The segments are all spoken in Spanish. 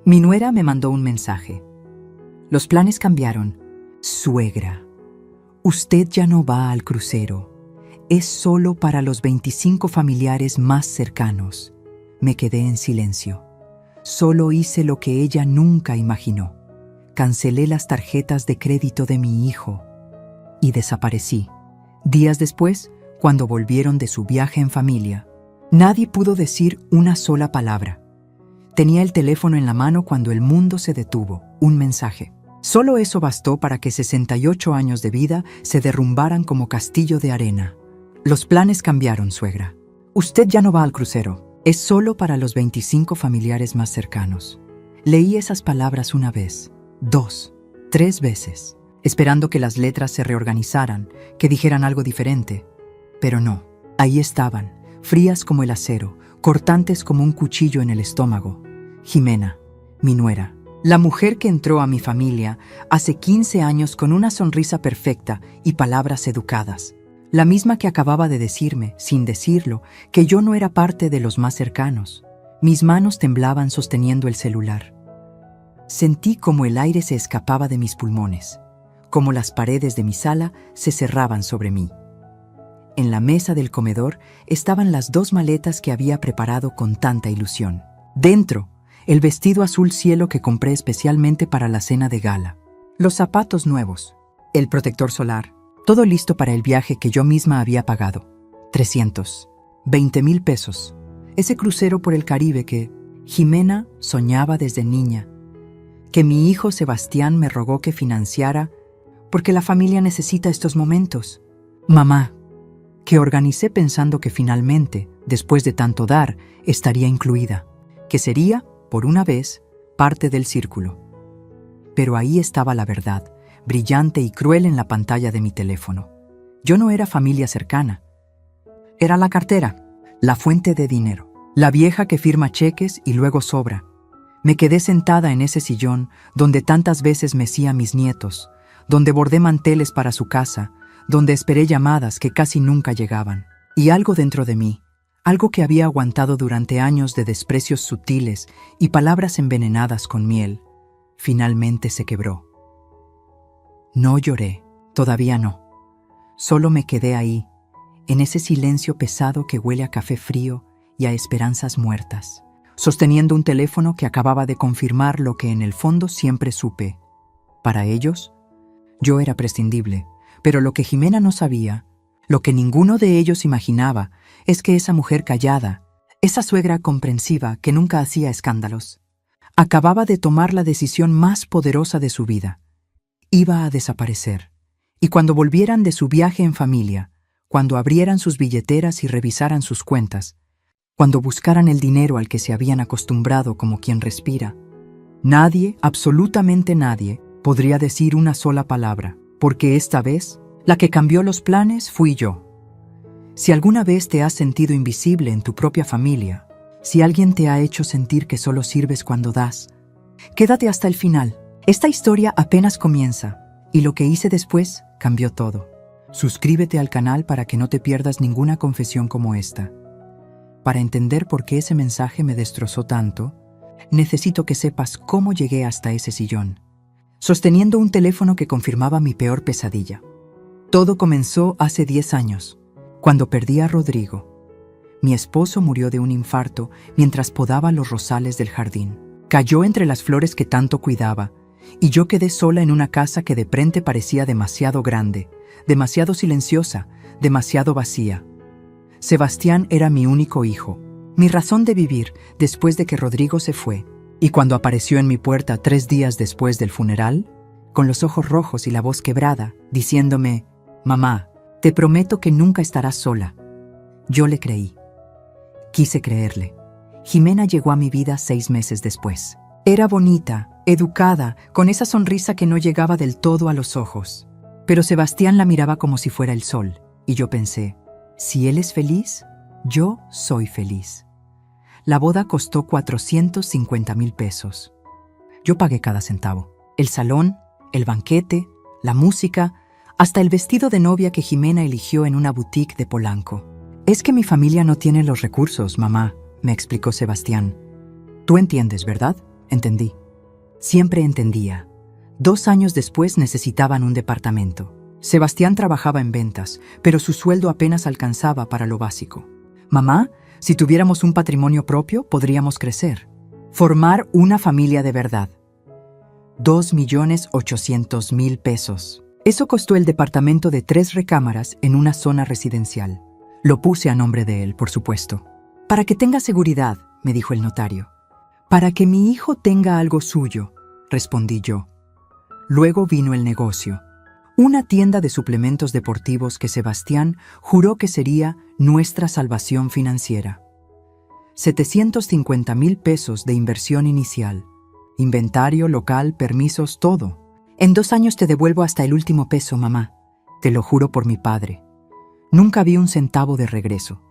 Mi nuera me mandó un mensaje. Los planes cambiaron. Suegra, usted ya no va al crucero. Es solo para los 25 familiares más cercanos. Me quedé en silencio. Solo hice lo que ella nunca imaginó. Cancelé las tarjetas de crédito de mi hijo y desaparecí. Días después, cuando volvieron de su viaje en familia, nadie pudo decir una sola palabra. Tenía el teléfono en la mano cuando el mundo se detuvo. Un mensaje. Solo eso bastó para que 68 años de vida se derrumbaran como castillo de arena. Los planes cambiaron, suegra. Usted ya no va al crucero. Es solo para los 25 familiares más cercanos. Leí esas palabras una vez, 2, 3 veces, esperando que las letras se reorganizaran, que dijeran algo diferente. Pero no, ahí estaban, frías como el acero, cortantes como un cuchillo en el estómago. Jimena, mi nuera, la mujer que entró a mi familia hace 15 años con una sonrisa perfecta y palabras educadas. La misma que acababa de decirme, sin decirlo, que yo no era parte de los más cercanos. Mis manos temblaban sosteniendo el celular. Sentí como el aire se escapaba de mis pulmones, como las paredes de mi sala se cerraban sobre mí. En la mesa del comedor estaban las 2 maletas que había preparado con tanta ilusión. Dentro, el vestido azul cielo que compré especialmente para la cena de gala. Los zapatos nuevos, el protector solar, todo listo para el viaje que yo misma había pagado. 320,000 pesos. Ese crucero por el Caribe que Jimena soñaba desde niña, que mi hijo Sebastián me rogó que financiara porque la familia necesita estos momentos. Mamá, que organicé pensando que finalmente, después de tanto dar, estaría incluida, que sería, por una vez, parte del círculo. Pero ahí estaba la verdad, brillante y cruel en la pantalla de mi teléfono. Yo no era familia cercana. Era la cartera, la fuente de dinero, la vieja que firma cheques y luego sobra. Me quedé sentada en ese sillón donde tantas veces mecía a mis nietos, donde bordé manteles para su casa, donde esperé llamadas que casi nunca llegaban. Y algo dentro de mí, algo que había aguantado durante años de desprecios sutiles y palabras envenenadas con miel, finalmente se quebró. No lloré, todavía no. Solo me quedé ahí, en ese silencio pesado que huele a café frío y a esperanzas muertas, sosteniendo un teléfono que acababa de confirmar lo que en el fondo siempre supe. Para ellos, yo era prescindible, pero lo que Jimena no sabía, lo que ninguno de ellos imaginaba, es que esa mujer callada, esa suegra comprensiva que nunca hacía escándalos, acababa de tomar la decisión más poderosa de su vida. Iba a desaparecer, y cuando volvieran de su viaje en familia, cuando abrieran sus billeteras y revisaran sus cuentas, cuando buscaran el dinero al que se habían acostumbrado como quien respira, nadie, absolutamente nadie, podría decir una sola palabra, porque esta vez, la que cambió los planes fui yo. Si alguna vez te has sentido invisible en tu propia familia, si alguien te ha hecho sentir que solo sirves cuando das, quédate hasta el final. Esta historia apenas comienza, y lo que hice después cambió todo. Suscríbete al canal para que no te pierdas ninguna confesión como esta. Para entender por qué ese mensaje me destrozó tanto, necesito que sepas cómo llegué hasta ese sillón, sosteniendo un teléfono que confirmaba mi peor pesadilla. Todo comenzó hace 10 años, cuando perdí a Rodrigo. Mi esposo murió de un infarto mientras podaba los rosales del jardín. Cayó entre las flores que tanto cuidaba, y yo quedé sola en una casa que de frente parecía demasiado grande, demasiado silenciosa, demasiado vacía. Sebastián era mi único hijo, mi razón de vivir después de que Rodrigo se fue, y cuando apareció en mi puerta 3 días después del funeral, con los ojos rojos y la voz quebrada, diciéndome: «Mamá, te prometo que nunca estarás sola». Yo le creí. Quise creerle. Jimena llegó a mi vida 6 meses después. Era bonita, educada, con esa sonrisa que no llegaba del todo a los ojos. Pero Sebastián la miraba como si fuera el sol, y yo pensé, si él es feliz, yo soy feliz. La boda costó 450,000 pesos. Yo pagué cada centavo. El salón, el banquete, la música, hasta el vestido de novia que Jimena eligió en una boutique de Polanco. «Es que mi familia no tiene los recursos, mamá», me explicó Sebastián. «Tú entiendes, ¿verdad? Entendí. Siempre entendía. 2 años después necesitaban un departamento. Sebastián trabajaba en ventas, pero su sueldo apenas alcanzaba para lo básico. Mamá, si tuviéramos un patrimonio propio, podríamos crecer. Formar una familia de verdad. 2.800.000 pesos. Eso costó el departamento de 3 recámaras en una zona residencial. Lo puse a nombre de él, por supuesto. Para que tenga seguridad, me dijo el notario. Para que mi hijo tenga algo suyo, respondí yo. Luego vino el negocio. Una tienda de suplementos deportivos que Sebastián juró que sería nuestra salvación financiera. 750.000 pesos de inversión inicial. Inventario, local, permisos, todo. En 2 años te devuelvo hasta el último peso, mamá. Te lo juro por mi padre. Nunca vi un centavo de regreso.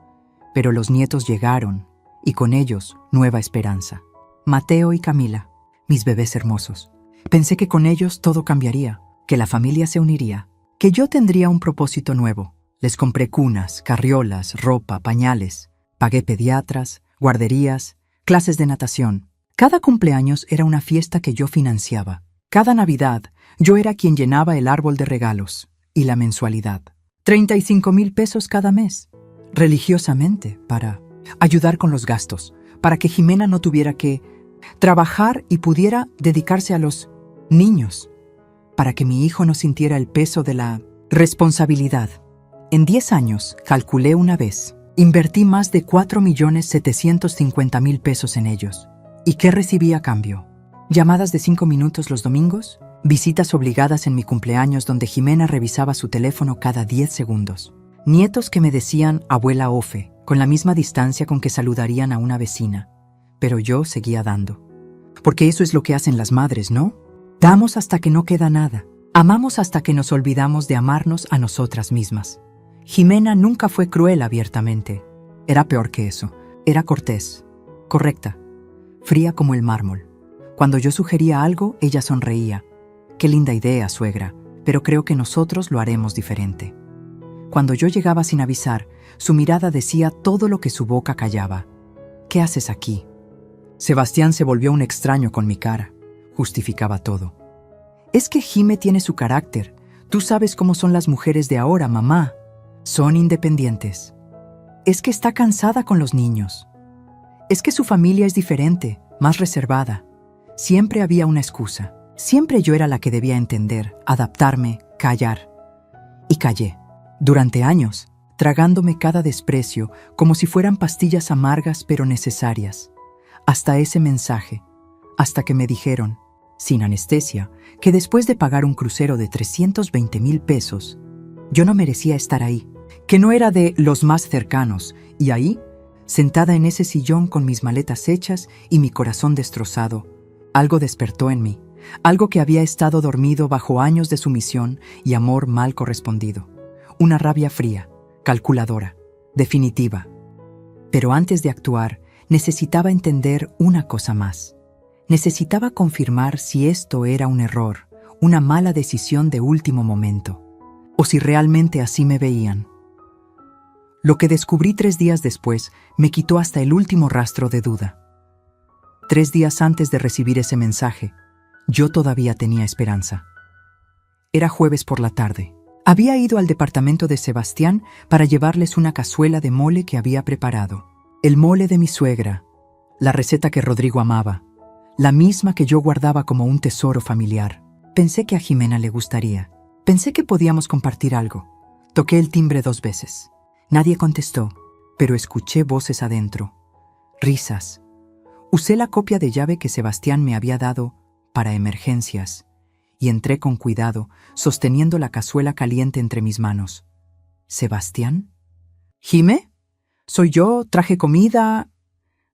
Pero los nietos llegaron, y con ellos nueva esperanza. Mateo y Camila, mis bebés hermosos. Pensé que con ellos todo cambiaría, que la familia se uniría, que yo tendría un propósito nuevo. Les compré cunas, carriolas, ropa, pañales. Pagué pediatras, guarderías, clases de natación. Cada cumpleaños era una fiesta que yo financiaba. Cada Navidad, yo era quien llenaba el árbol de regalos y la mensualidad. 35.000 pesos cada mes, religiosamente, para ayudar con los gastos, para que Jimena no tuviera que trabajar y pudiera dedicarse a los niños, para que mi hijo no sintiera el peso de la responsabilidad. En 10 años, calculé una vez, invertí más de 4.750.000 pesos en ellos. ¿Y qué recibí a cambio? Llamadas de 5 minutos los domingos, visitas obligadas en mi cumpleaños donde Jimena revisaba su teléfono cada 10 segundos. Nietos que me decían abuela Ofe, con la misma distancia con que saludarían a una vecina. Pero yo seguía dando. Porque eso es lo que hacen las madres, ¿no? Damos hasta que no queda nada. Amamos hasta que nos olvidamos de amarnos a nosotras mismas. Jimena nunca fue cruel abiertamente. Era peor que eso. Era cortés, correcta, fría como el mármol. Cuando yo sugería algo, ella sonreía. Qué linda idea, suegra, pero creo que nosotros lo haremos diferente. Cuando yo llegaba sin avisar, su mirada decía todo lo que su boca callaba. ¿Qué haces aquí? Sebastián se volvió un extraño con mi cara. Justificaba todo. Es que Jime tiene su carácter. Tú sabes cómo son las mujeres de ahora, mamá. Son independientes. Es que está cansada con los niños. Es que su familia es diferente, más reservada. Siempre había una excusa. Siempre yo era la que debía entender, adaptarme, callar. Y callé. Durante años, tragándome cada desprecio como si fueran pastillas amargas pero necesarias. Hasta ese mensaje. Hasta que me dijeron, sin anestesia, que después de pagar un crucero de 320.000 pesos, yo no merecía estar ahí, que no era de los más cercanos, y ahí, sentada en ese sillón con mis maletas hechas y mi corazón destrozado, algo despertó en mí, algo que había estado dormido bajo años de sumisión y amor mal correspondido. Una rabia fría, calculadora, definitiva. Pero antes de actuar, necesitaba entender una cosa más. Necesitaba confirmar si esto era un error, una mala decisión de último momento, o si realmente así me veían. Lo que descubrí 3 días después me quitó hasta el último rastro de duda. 3 días antes de recibir ese mensaje, yo todavía tenía esperanza. Era jueves por la tarde. Había ido al departamento de Sebastián para llevarles una cazuela de mole que había preparado. El mole de mi suegra, la receta que Rodrigo amaba, la misma que yo guardaba como un tesoro familiar. Pensé que a Jimena le gustaría. Pensé que podíamos compartir algo. Toqué el timbre 2 veces. Nadie contestó, pero escuché voces adentro. Risas. Usé la copia de llave que Sebastián me había dado para emergencias y entré con cuidado, sosteniendo la cazuela caliente entre mis manos. ¿Sebastián? ¿Jime? ¿Soy yo? ¿Traje comida?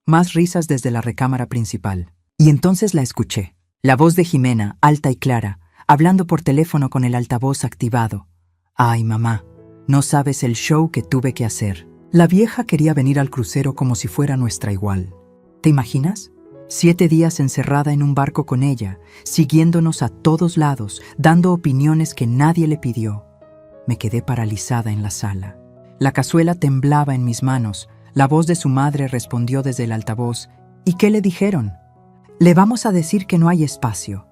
Más risas desde la recámara principal. Y entonces la escuché. La voz de Jimena, alta y clara, hablando por teléfono con el altavoz activado. Ay, mamá, no sabes el show que tuve que hacer. La vieja quería venir al crucero como si fuera nuestra igual. ¿Te imaginas? 7 días encerrada en un barco con ella, siguiéndonos a todos lados, dando opiniones que nadie le pidió. Me quedé paralizada en la sala. La cazuela temblaba en mis manos. La voz de su madre respondió desde el altavoz. ¿Y qué le dijeron? Le vamos a decir que no hay espacio,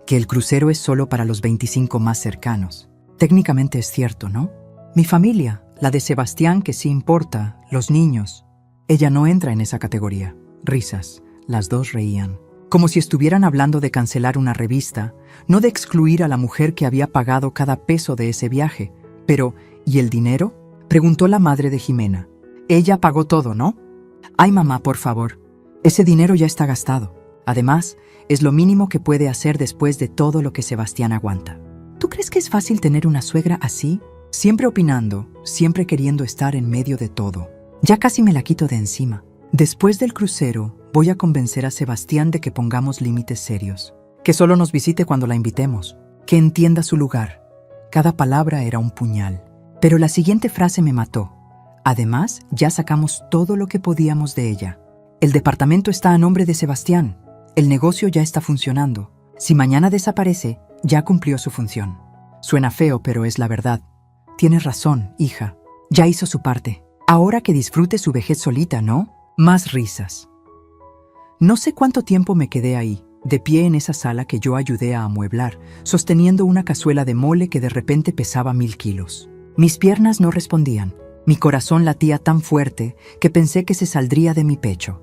que el crucero es solo para los 25 más cercanos. Técnicamente es cierto, ¿no? Mi familia, la de Sebastián, que sí importa, los niños. Ella no entra en esa categoría. Risas. Las dos reían. Como si estuvieran hablando de cancelar una revista, no de excluir a la mujer que había pagado cada peso de ese viaje. Pero, ¿y el dinero?, preguntó la madre de Jimena. Ella pagó todo, ¿no? Ay, mamá, por favor. Ese dinero ya está gastado. Además, es lo mínimo que puede hacer después de todo lo que Sebastián aguanta. ¿Tú crees que es fácil tener una suegra así? Siempre opinando, siempre queriendo estar en medio de todo. Ya casi me la quito de encima. Después del crucero, voy a convencer a Sebastián de que pongamos límites serios. Que solo nos visite cuando la invitemos. Que entienda su lugar. Cada palabra era un puñal. Pero la siguiente frase me mató. Además, ya sacamos todo lo que podíamos de ella. El departamento está a nombre de Sebastián. El negocio ya está funcionando. Si mañana desaparece, ya cumplió su función. Suena feo, pero es la verdad. Tienes razón, hija. Ya hizo su parte. Ahora que disfrute su vejez solita, ¿no? Más risas. No sé cuánto tiempo me quedé ahí, de pie en esa sala que yo ayudé a amueblar, sosteniendo una cazuela de mole que de repente pesaba 1000 kilos. Mis piernas no respondían. Mi corazón latía tan fuerte que pensé que se saldría de mi pecho.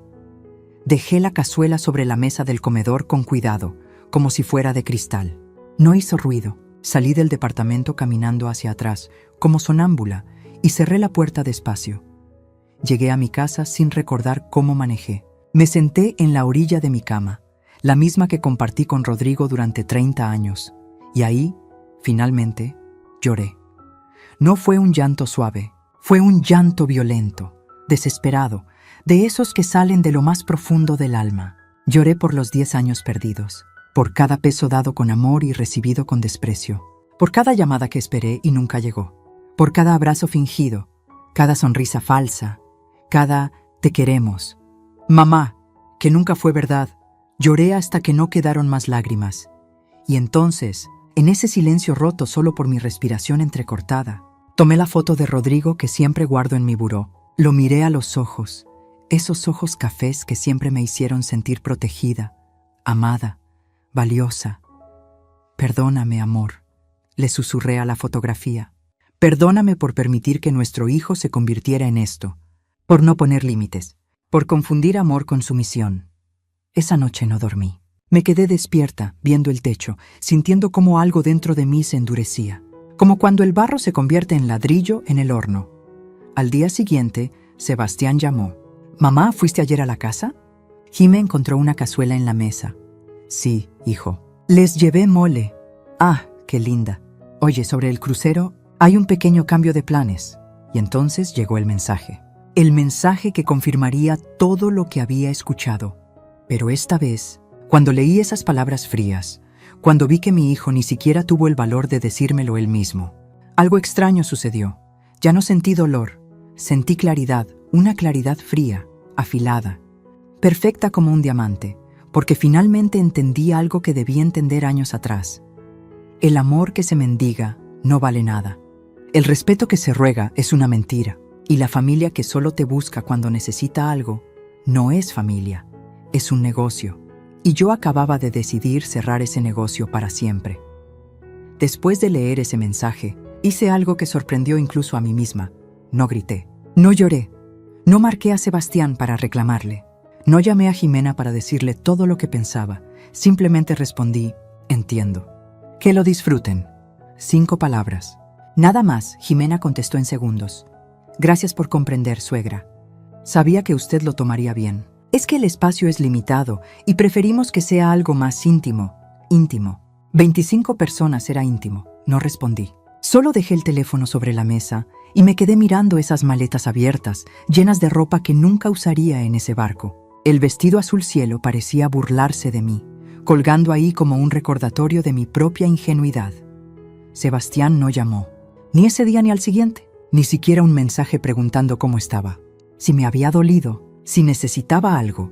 Dejé la cazuela sobre la mesa del comedor con cuidado, como si fuera de cristal. No hizo ruido. Salí del departamento caminando hacia atrás, como sonámbula, y cerré la puerta despacio. Llegué a mi casa sin recordar cómo manejé. Me senté en la orilla de mi cama, la misma que compartí con Rodrigo durante 30 años, y ahí, finalmente, lloré. No fue un llanto suave, fue un llanto violento, desesperado, de esos que salen de lo más profundo del alma. Lloré por los 10 años perdidos, por cada peso dado con amor y recibido con desprecio, por cada llamada que esperé y nunca llegó, por cada abrazo fingido, cada sonrisa falsa, cada «te queremos». Mamá, que nunca fue verdad. Lloré hasta que no quedaron más lágrimas. Y entonces, en ese silencio roto solo por mi respiración entrecortada, tomé la foto de Rodrigo que siempre guardo en mi buró. Lo miré a los ojos, esos ojos cafés que siempre me hicieron sentir protegida, amada, valiosa. Perdóname, amor, le susurré a la fotografía. Perdóname por permitir que nuestro hijo se convirtiera en esto, por no poner límites, por confundir amor con sumisión. Esa noche no dormí. Me quedé despierta, viendo el techo, sintiendo cómo algo dentro de mí se endurecía, como cuando el barro se convierte en ladrillo en el horno. Al día siguiente, Sebastián llamó. «Mamá, ¿fuiste ayer a la casa?» Jime encontró una cazuela en la mesa. «Sí, hijo. Les llevé mole». «Ah, qué linda. Oye, sobre el crucero, hay un pequeño cambio de planes». Y entonces llegó el mensaje. El mensaje que confirmaría todo lo que había escuchado. Pero esta vez, cuando leí esas palabras frías, cuando vi que mi hijo ni siquiera tuvo el valor de decírmelo él mismo, algo extraño sucedió. Ya no sentí dolor, sentí claridad, una claridad fría, afilada, perfecta como un diamante, porque finalmente entendí algo que debí entender años atrás. El amor que se mendiga no vale nada. El respeto que se ruega es una mentira. Y la familia que solo te busca cuando necesita algo, no es familia, es un negocio. Y yo acababa de decidir cerrar ese negocio para siempre. Después de leer ese mensaje, hice algo que sorprendió incluso a mí misma. No grité, no lloré, no marqué a Sebastián para reclamarle, no llamé a Jimena para decirle todo lo que pensaba, simplemente respondí, entiendo. Que lo disfruten. 5 palabras. Nada más, Jimena contestó en segundos. Gracias por comprender, suegra. Sabía que usted lo tomaría bien. Es que el espacio es limitado y preferimos que sea algo más íntimo. Íntimo. 25 personas era íntimo. No respondí. Solo dejé el teléfono sobre la mesa y me quedé mirando esas maletas abiertas, llenas de ropa que nunca usaría en ese barco. El vestido azul cielo parecía burlarse de mí, colgando ahí como un recordatorio de mi propia ingenuidad. Sebastián no llamó, ni ese día ni al siguiente. Ni siquiera un mensaje preguntando cómo estaba, si me había dolido, si necesitaba algo.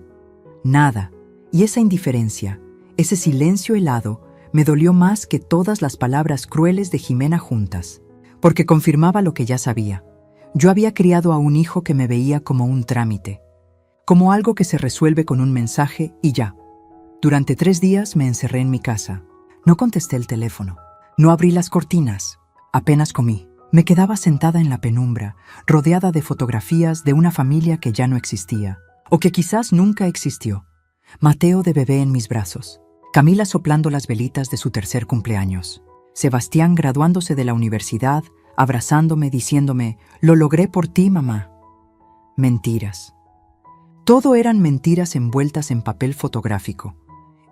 Nada. Y esa indiferencia, ese silencio helado, me dolió más que todas las palabras crueles de Jimena juntas, porque confirmaba lo que ya sabía. Yo había criado a un hijo que me veía como un trámite, como algo que se resuelve con un mensaje y ya. Durante 3 días me encerré en mi casa. No contesté el teléfono. No abrí las cortinas. Apenas comí. Me quedaba sentada en la penumbra, rodeada de fotografías de una familia que ya no existía, o que quizás nunca existió. Mateo de bebé en mis brazos. Camila soplando las velitas de su 3er cumpleaños. Sebastián graduándose de la universidad, abrazándome, diciéndome, «Lo logré por ti, mamá». Mentiras. Todo eran mentiras envueltas en papel fotográfico.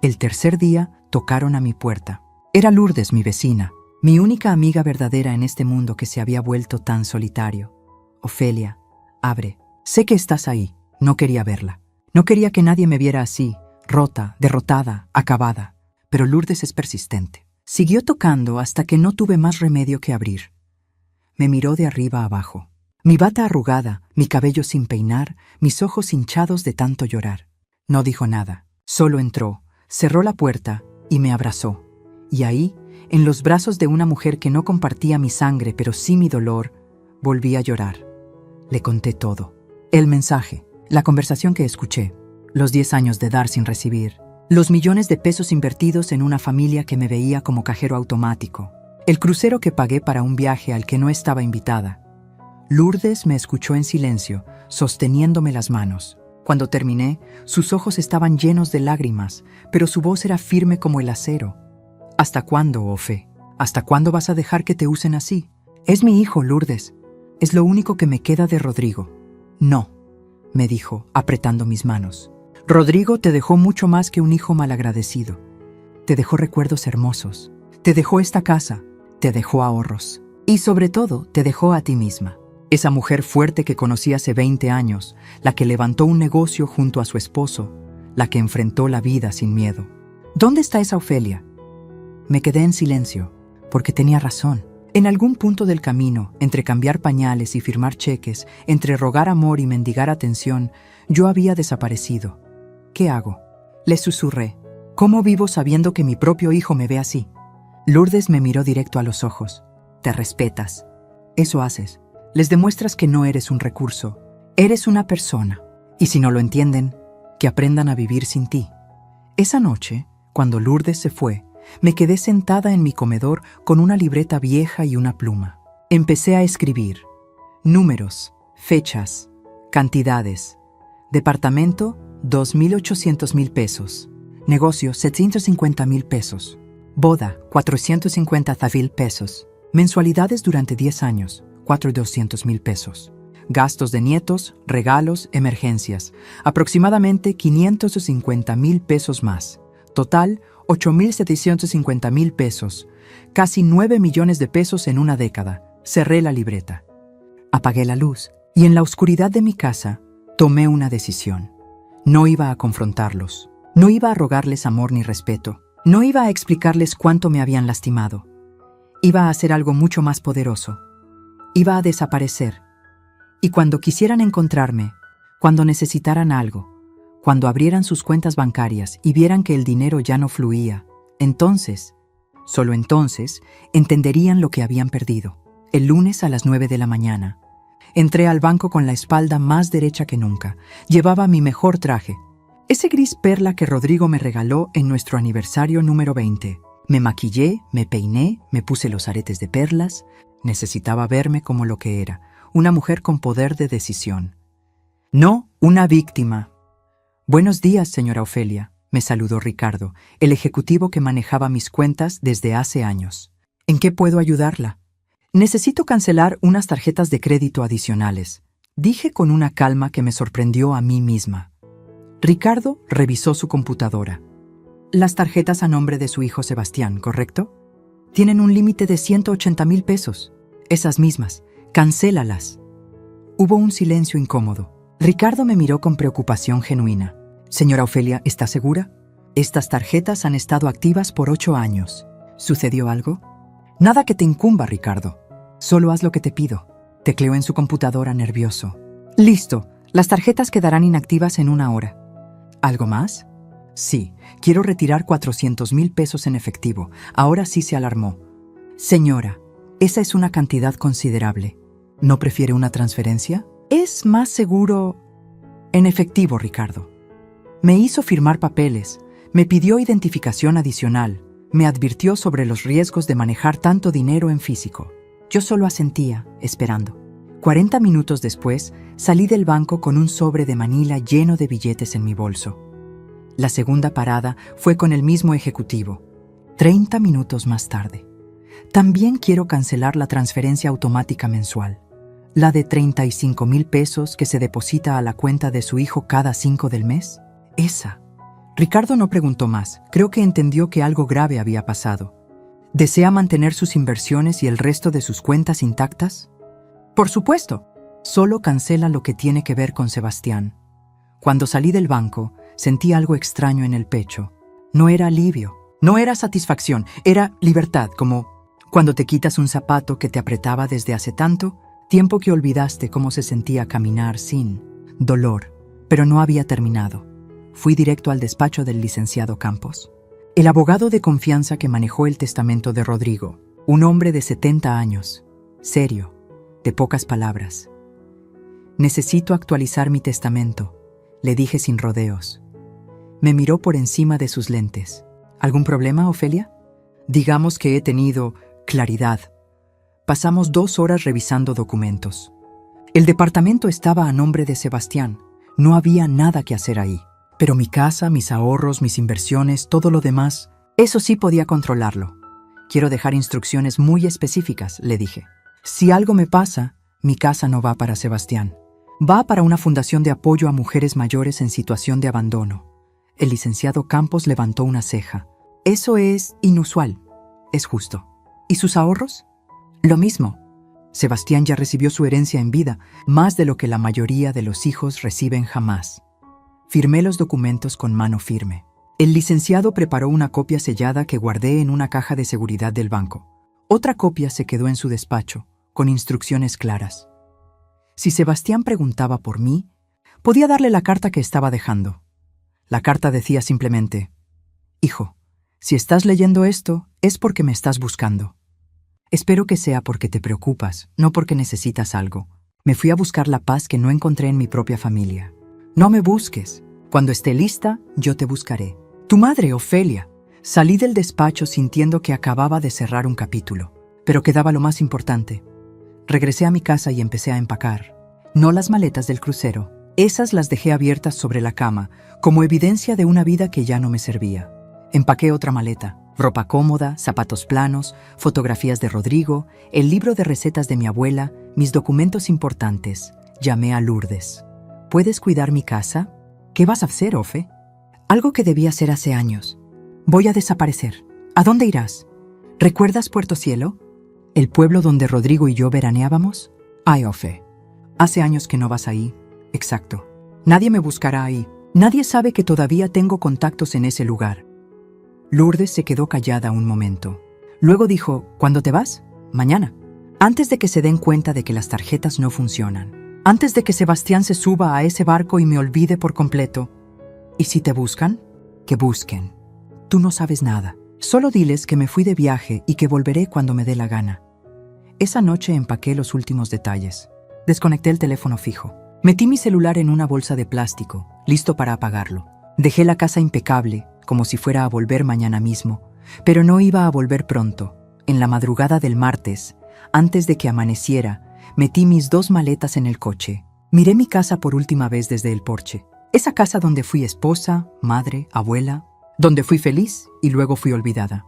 El 3er día tocaron a mi puerta. Era Lourdes, mi vecina, mi única amiga verdadera en este mundo que se había vuelto tan solitario. «Ofelia, abre. Sé que estás ahí». No quería verla. No quería que nadie me viera así, rota, derrotada, acabada. Pero Lourdes es persistente. Siguió tocando hasta que no tuve más remedio que abrir. Me miró de arriba a abajo. Mi bata arrugada, mi cabello sin peinar, mis ojos hinchados de tanto llorar. No dijo nada. Solo entró, cerró la puerta y me abrazó. Y ahí, en los brazos de una mujer que no compartía mi sangre, pero sí mi dolor, volví a llorar. Le conté todo. El mensaje, la conversación que escuché, los 10 años de dar sin recibir, los millones de pesos invertidos en una familia que me veía como cajero automático, el crucero que pagué para un viaje al que no estaba invitada. Lourdes me escuchó en silencio, sosteniéndome las manos. Cuando terminé, sus ojos estaban llenos de lágrimas, pero su voz era firme como el acero. ¿Hasta cuándo, Ofe? ¿Hasta cuándo vas a dejar que te usen así? Es mi hijo, Lourdes. Es lo único que me queda de Rodrigo. No, me dijo, apretando mis manos. Rodrigo te dejó mucho más que un hijo malagradecido. Te dejó recuerdos hermosos. Te dejó esta casa. Te dejó ahorros. Y sobre todo, te dejó a ti misma. Esa mujer fuerte que conocí hace 20 años, la que levantó un negocio junto a su esposo, la que enfrentó la vida sin miedo. ¿Dónde está esa Ofelia? Me quedé en silencio, porque tenía razón. En algún punto del camino, entre cambiar pañales y firmar cheques, entre rogar amor y mendigar atención, yo había desaparecido. ¿Qué hago? Le susurré. ¿Cómo vivo sabiendo que mi propio hijo me ve así? Lourdes me miró directo a los ojos. Te respetas. Eso haces. Les demuestras que no eres un recurso. Eres una persona. Y si no lo entienden, que aprendan a vivir sin ti. Esa noche, cuando Lourdes se fue, me quedé sentada en mi comedor con una libreta vieja y una pluma. Empecé a escribir. Números, fechas, cantidades. Departamento, 2.800.000 pesos. Negocio, 750.000 pesos. Boda, 450.000 pesos. Mensualidades durante 10 años, 4.200.000 pesos. Gastos de nietos, regalos, emergencias. Aproximadamente 550.000 pesos más. Total, 8.750.000 pesos. Casi 9 millones de pesos en una década. Cerré la libreta. Apagué la luz y en la oscuridad de mi casa tomé una decisión. No iba a confrontarlos. No iba a rogarles amor ni respeto. No iba a explicarles cuánto me habían lastimado. Iba a hacer algo mucho más poderoso. Iba a desaparecer. Y cuando quisieran encontrarme, cuando necesitaran algo, cuando abrieran sus cuentas bancarias y vieran que el dinero ya no fluía, entonces, solo entonces, entenderían lo que habían perdido. El lunes a las 9 de la mañana, entré al banco con la espalda más derecha que nunca. Llevaba mi mejor traje, ese gris perla que Rodrigo me regaló en nuestro aniversario número 20. Me maquillé, me peiné, me puse los aretes de perlas. Necesitaba verme como lo que era, una mujer con poder de decisión. No una víctima. Buenos días, señora Ofelia, me saludó Ricardo, el ejecutivo que manejaba mis cuentas desde hace años. ¿En qué puedo ayudarla? Necesito cancelar unas tarjetas de crédito adicionales, dije con una calma que me sorprendió a mí misma. Ricardo revisó su computadora. Las tarjetas a nombre de su hijo Sebastián, ¿correcto? Tienen un límite de 180.000 pesos. Esas mismas. Cancélalas. Hubo un silencio incómodo. Ricardo me miró con preocupación genuina. Señora Ofelia, ¿está segura? Estas tarjetas han estado activas por 8 años. ¿Sucedió algo? Nada que te incumba, Ricardo. Solo haz lo que te pido. Tecleó en su computadora nervioso. Listo. Las tarjetas quedarán inactivas en 1 hora. ¿Algo más? Sí, quiero retirar 400.000 pesos en efectivo. Ahora sí se alarmó. Señora, esa es una cantidad considerable. ¿No prefiere una transferencia? Es más seguro en efectivo, Ricardo. Me hizo firmar papeles, Me pidió identificación adicional. Me advirtió sobre los riesgos de manejar tanto dinero en físico. Yo solo asentía, esperando. 40 minutos después, salí del banco con un sobre de Manila lleno de billetes en mi bolso. La segunda parada fue con el mismo ejecutivo. 30 minutos más tarde. También quiero cancelar la transferencia automática mensual. La de 35,000 pesos que se deposita a la cuenta de su hijo cada 5 del mes. Esa. Ricardo no preguntó más. Creo que entendió que algo grave había pasado. ¿Desea mantener sus inversiones y el resto de sus cuentas intactas? Por supuesto. Solo cancela lo que tiene que ver con Sebastián. Cuando salí del banco, sentí algo extraño en el pecho. No era alivio, no era satisfacción, era libertad, como cuando te quitas un zapato que te apretaba desde hace tanto, tiempo que olvidaste cómo se sentía caminar sin dolor, pero no había terminado. Fui directo al despacho del licenciado Campos, el abogado de confianza que manejó el testamento de Rodrigo, un hombre de 70 años, serio, de pocas palabras. Necesito actualizar mi testamento, le dije sin rodeos. Me miró por encima de sus lentes. ¿Algún problema, Ofelia? Digamos que he tenido claridad. Pasamos 2 horas revisando documentos. El departamento estaba a nombre de Sebastián. No había nada que hacer ahí. Pero mi casa, mis ahorros, mis inversiones, todo lo demás, eso sí podía controlarlo. Quiero dejar instrucciones muy específicas, le dije. Si algo me pasa, mi casa no va para Sebastián. Va para una fundación de apoyo a mujeres mayores en situación de abandono. El licenciado Campos levantó una ceja. Eso es inusual. Es justo. ¿Y sus ahorros? Lo mismo. Sebastián ya recibió su herencia en vida, más de lo que la mayoría de los hijos reciben jamás. Firmé los documentos con mano firme. El licenciado preparó una copia sellada que guardé en una caja de seguridad del banco. Otra copia se quedó en su despacho, con instrucciones claras. Si Sebastián preguntaba por mí, podía darle la carta que estaba dejando. La carta decía simplemente: «Hijo, si estás leyendo esto, es porque me estás buscando. Espero que sea porque te preocupas, no porque necesitas algo. Me fui a buscar la paz que no encontré en mi propia familia. No me busques. Cuando esté lista, yo te buscaré. Tu madre, Ofelia». Salí del despacho sintiendo que acababa de cerrar un capítulo, pero quedaba lo más importante. Regresé a mi casa y empecé a empacar. No las maletas del crucero. Esas las dejé abiertas sobre la cama, como evidencia de una vida que ya no me servía. Empaqué otra maleta. Ropa cómoda, zapatos planos, fotografías de Rodrigo, el libro de recetas de mi abuela, mis documentos importantes. Llamé a Lourdes. ¿Puedes cuidar mi casa? ¿Qué vas a hacer, Ofe? Algo que debí hacer hace años. Voy a desaparecer. ¿A dónde irás? ¿Recuerdas Puerto Cielo? ¿El pueblo donde Rodrigo y yo veraneábamos? Ay, Ofe. Hace años que no vas ahí. Exacto. Nadie me buscará ahí. Nadie sabe que todavía tengo contactos en ese lugar. Lourdes se quedó callada un momento. Luego dijo: ¿Cuándo te vas? Mañana. Antes de que se den cuenta de que las tarjetas no funcionan. Antes de que Sebastián se suba a ese barco y me olvide por completo. ¿Y si te buscan? Que busquen. Tú no sabes nada. Solo diles que me fui de viaje y que volveré cuando me dé la gana. Esa noche empaqué los últimos detalles. Desconecté el teléfono fijo. Metí mi celular en una bolsa de plástico, listo para apagarlo. Dejé la casa impecable, como si fuera a volver mañana mismo, pero no iba a volver pronto. En la madrugada del martes, antes de que amaneciera, metí mis 2 maletas en el coche. Miré mi casa por última vez desde el porche. Esa casa donde fui esposa, madre, abuela, donde fui feliz y luego fui olvidada.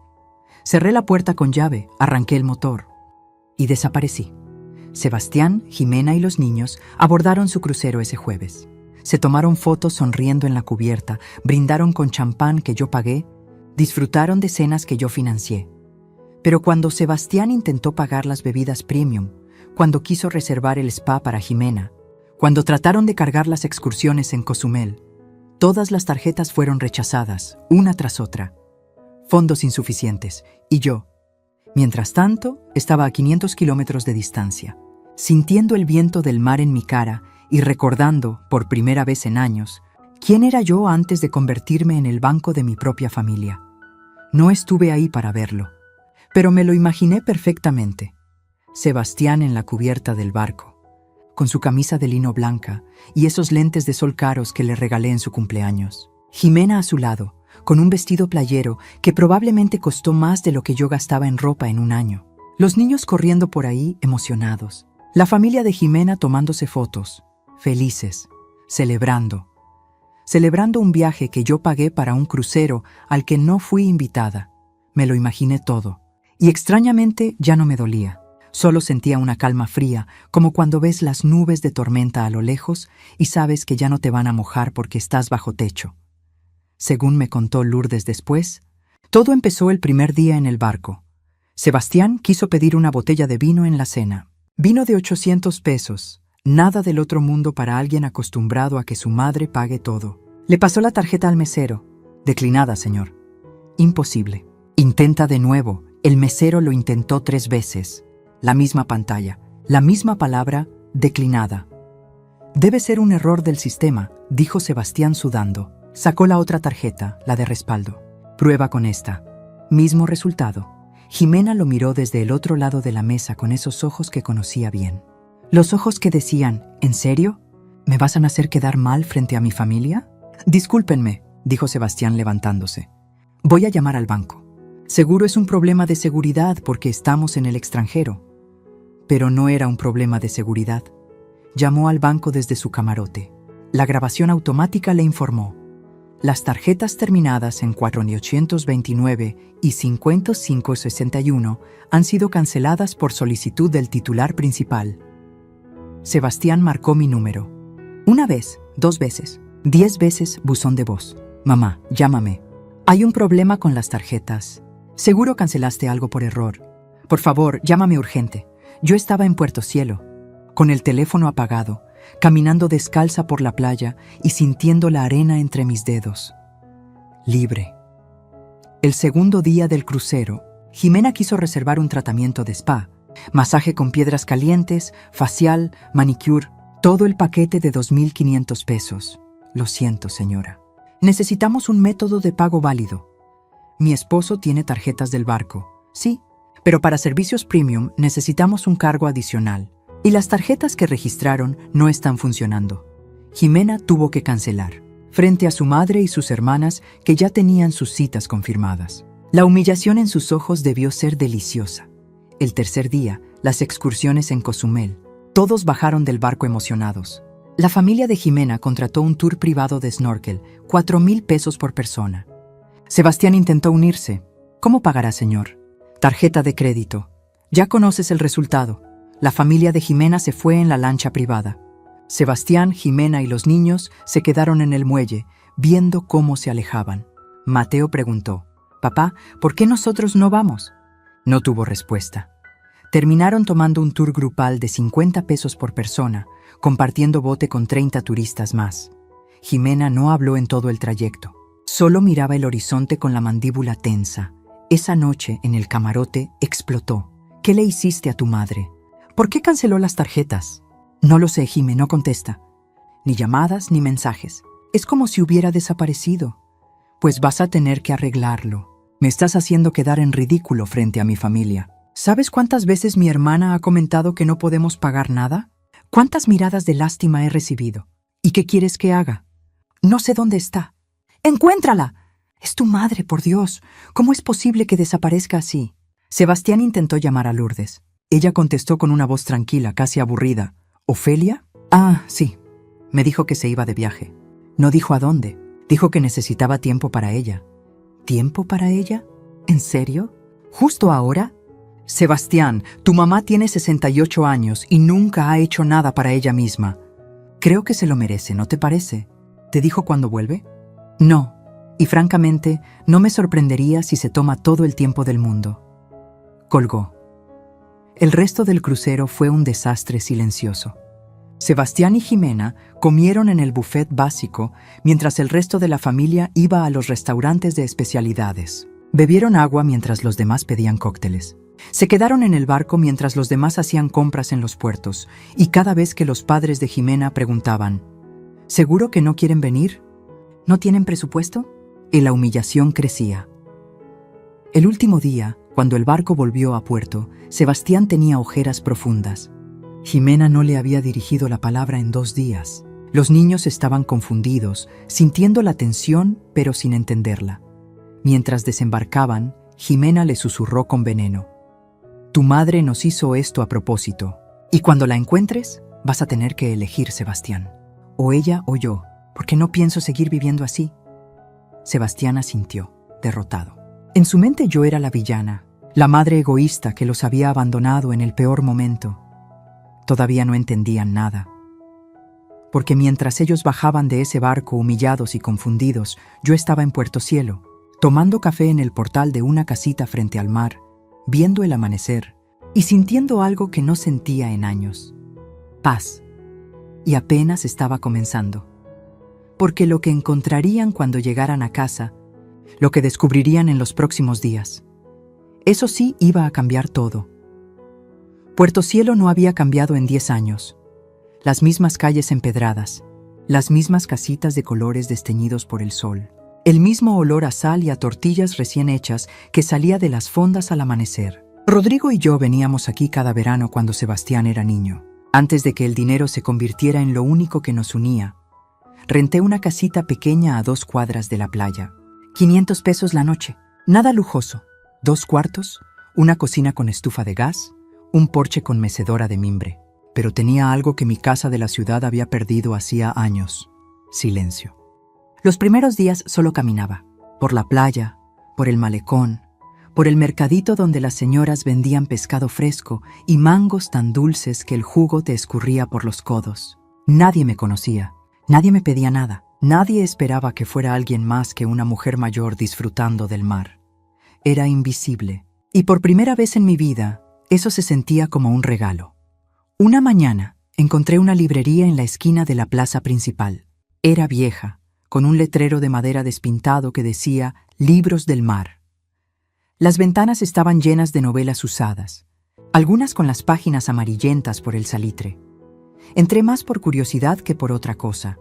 Cerré la puerta con llave, arranqué el motor y desaparecí. Sebastián, Jimena y los niños abordaron su crucero ese jueves. Se tomaron fotos sonriendo en la cubierta, brindaron con champán que yo pagué, disfrutaron de cenas que yo financié. Pero cuando Sebastián intentó pagar las bebidas premium, cuando quiso reservar el spa para Jimena, cuando trataron de cargar las excursiones en Cozumel, todas las tarjetas fueron rechazadas, una tras otra. Fondos insuficientes, y yo, mientras tanto, estaba a 500 kilómetros de distancia, sintiendo el viento del mar en mi cara y recordando, por primera vez en años, quién era yo antes de convertirme en el banco de mi propia familia. No estuve ahí para verlo, pero me lo imaginé perfectamente. Sebastián en la cubierta del barco, con su camisa de lino blanca y esos lentes de sol caros que le regalé en su cumpleaños. Jimena a su lado, con un vestido playero que probablemente costó más de lo que yo gastaba en ropa en un año. Los niños corriendo por ahí emocionados. La familia de Jimena tomándose fotos, felices, celebrando un viaje que yo pagué para un crucero al que no fui invitada. Me lo imaginé todo. Y extrañamente ya no me dolía. Solo sentía una calma fría, como cuando ves las nubes de tormenta a lo lejos y sabes que ya no te van a mojar porque estás bajo techo. Según me contó Lourdes después, todo empezó el primer día en el barco. Sebastián quiso pedir una botella de vino en la cena. Vino de 800 pesos, nada del otro mundo para alguien acostumbrado a que su madre pague todo. Le pasó la tarjeta al mesero. Declinada, señor. Imposible. Intenta de nuevo. El mesero lo intentó 3 veces. La misma pantalla, la misma palabra, declinada. Debe ser un error del sistema, dijo Sebastián sudando. Sacó la otra tarjeta, la de respaldo. Prueba con esta. Mismo resultado. Jimena lo miró desde el otro lado de la mesa con esos ojos que conocía bien. Los ojos que decían, ¿en serio? ¿Me vas a hacer quedar mal frente a mi familia? Discúlpenme, dijo Sebastián levantándose. Voy a llamar al banco. Seguro es un problema de seguridad porque estamos en el extranjero. Pero no era un problema de seguridad. Llamó al banco desde su camarote. La grabación automática le informó. Las tarjetas terminadas en 4829 y 5561 han sido canceladas por solicitud del titular principal. Sebastián marcó mi número. 1 vez, 2 veces, 10 veces buzón de voz. Mamá, llámame. Hay un problema con las tarjetas. Seguro cancelaste algo por error. Por favor, llámame urgente. Yo estaba en Puerto Cielo, con el teléfono apagado, caminando descalza por la playa y sintiendo la arena entre mis dedos. Libre. El segundo día del crucero, Jimena quiso reservar un tratamiento de spa, masaje con piedras calientes, facial, manicure, todo el paquete de 2.500 pesos. Lo siento, señora. Necesitamos un método de pago válido. Mi esposo tiene tarjetas del barco, sí, pero para servicios premium necesitamos un cargo adicional. Y las tarjetas que registraron no están funcionando. Jimena tuvo que cancelar, frente a su madre y sus hermanas que ya tenían sus citas confirmadas. La humillación en sus ojos debió ser deliciosa. El tercer día, las excursiones en Cozumel. Todos bajaron del barco emocionados. La familia de Jimena contrató un tour privado de snorkel, 4,000 pesos por persona. Sebastián intentó unirse. ¿Cómo pagará, señor? Tarjeta de crédito. Ya conoces el resultado. La familia de Jimena se fue en la lancha privada. Sebastián, Jimena y los niños se quedaron en el muelle, viendo cómo se alejaban. Mateo preguntó, «Papá, ¿por qué nosotros no vamos?» No tuvo respuesta. Terminaron tomando un tour grupal de 50 pesos por persona, compartiendo bote con 30 turistas más. Jimena no habló en todo el trayecto. Solo miraba el horizonte con la mandíbula tensa. Esa noche, en el camarote, explotó. «¿Qué le hiciste a tu madre? ¿Por qué canceló las tarjetas?» «No lo sé, Jime, no contesta. Ni llamadas ni mensajes. Es como si hubiera desaparecido». «Pues vas a tener que arreglarlo. Me estás haciendo quedar en ridículo frente a mi familia. ¿Sabes cuántas veces mi hermana ha comentado que no podemos pagar nada? ¿Cuántas miradas de lástima he recibido? ¿Y qué quieres que haga? No sé dónde está. ¡Encuéntrala! Es tu madre, por Dios. ¿Cómo es posible que desaparezca así?» Sebastián intentó llamar a Lourdes. Ella contestó con una voz tranquila, casi aburrida. «¿Ofelia?» «Ah, sí. Me dijo que se iba de viaje. No dijo a dónde. Dijo que necesitaba tiempo para ella». «¿Tiempo para ella? ¿En serio? ¿Justo ahora?» «Sebastián, tu mamá tiene 68 años y nunca ha hecho nada para ella misma. Creo que se lo merece, ¿no te parece? ¿Te dijo cuándo vuelve?» «No. Y francamente, no me sorprendería si se toma todo el tiempo del mundo». Colgó. El resto del crucero fue un desastre silencioso. Sebastián y Jimena comieron en el buffet básico mientras el resto de la familia iba a los restaurantes de especialidades. Bebieron agua mientras los demás pedían cócteles. Se quedaron en el barco mientras los demás hacían compras en los puertos y cada vez que los padres de Jimena preguntaban, ¿seguro que no quieren venir? ¿No tienen presupuesto? Y la humillación crecía. El último día, cuando el barco volvió a puerto, Sebastián tenía ojeras profundas. Jimena no le había dirigido la palabra en 2 días. Los niños estaban confundidos, sintiendo la tensión, pero sin entenderla. Mientras desembarcaban, Jimena le susurró con veneno: «Tu madre nos hizo esto a propósito, y cuando la encuentres, vas a tener que elegir, Sebastián. O ella o yo, porque no pienso seguir viviendo así». Sebastián asintió, derrotado. En su mente yo era la villana, la madre egoísta que los había abandonado en el peor momento. Todavía no entendían nada. Porque mientras ellos bajaban de ese barco humillados y confundidos, yo estaba en Puerto Cielo, tomando café en el portal de una casita frente al mar, viendo el amanecer y sintiendo algo que no sentía en años: paz. Y apenas estaba comenzando. Porque lo que encontrarían cuando llegaran a casa, lo que descubrirían en los próximos días, eso sí iba a cambiar todo. Puerto Cielo no había cambiado en 10 años. Las mismas calles empedradas, las mismas casitas de colores desteñidos por el sol, el mismo olor a sal y a tortillas recién hechas que salía de las fondas al amanecer. Rodrigo y yo veníamos aquí cada verano cuando Sebastián era niño. Antes de que el dinero se convirtiera en lo único que nos unía, renté una casita pequeña a 2 cuadras de la playa. 500 pesos la noche. Nada lujoso. 2 cuartos, una cocina con estufa de gas, un porche con mecedora de mimbre. Pero tenía algo que mi casa de la ciudad había perdido hacía años: silencio. Los primeros días solo caminaba. Por la playa, por el malecón, por el mercadito donde las señoras vendían pescado fresco y mangos tan dulces que el jugo te escurría por los codos. Nadie me conocía. Nadie me pedía nada. Nadie esperaba que fuera alguien más que una mujer mayor disfrutando del mar. Era invisible. Y por primera vez en mi vida, eso se sentía como un regalo. Una mañana, encontré una librería en la esquina de la plaza principal. Era vieja, con un letrero de madera despintado que decía «Libros del mar». Las ventanas estaban llenas de novelas usadas, algunas con las páginas amarillentas por el salitre. Entré más por curiosidad que por otra cosa.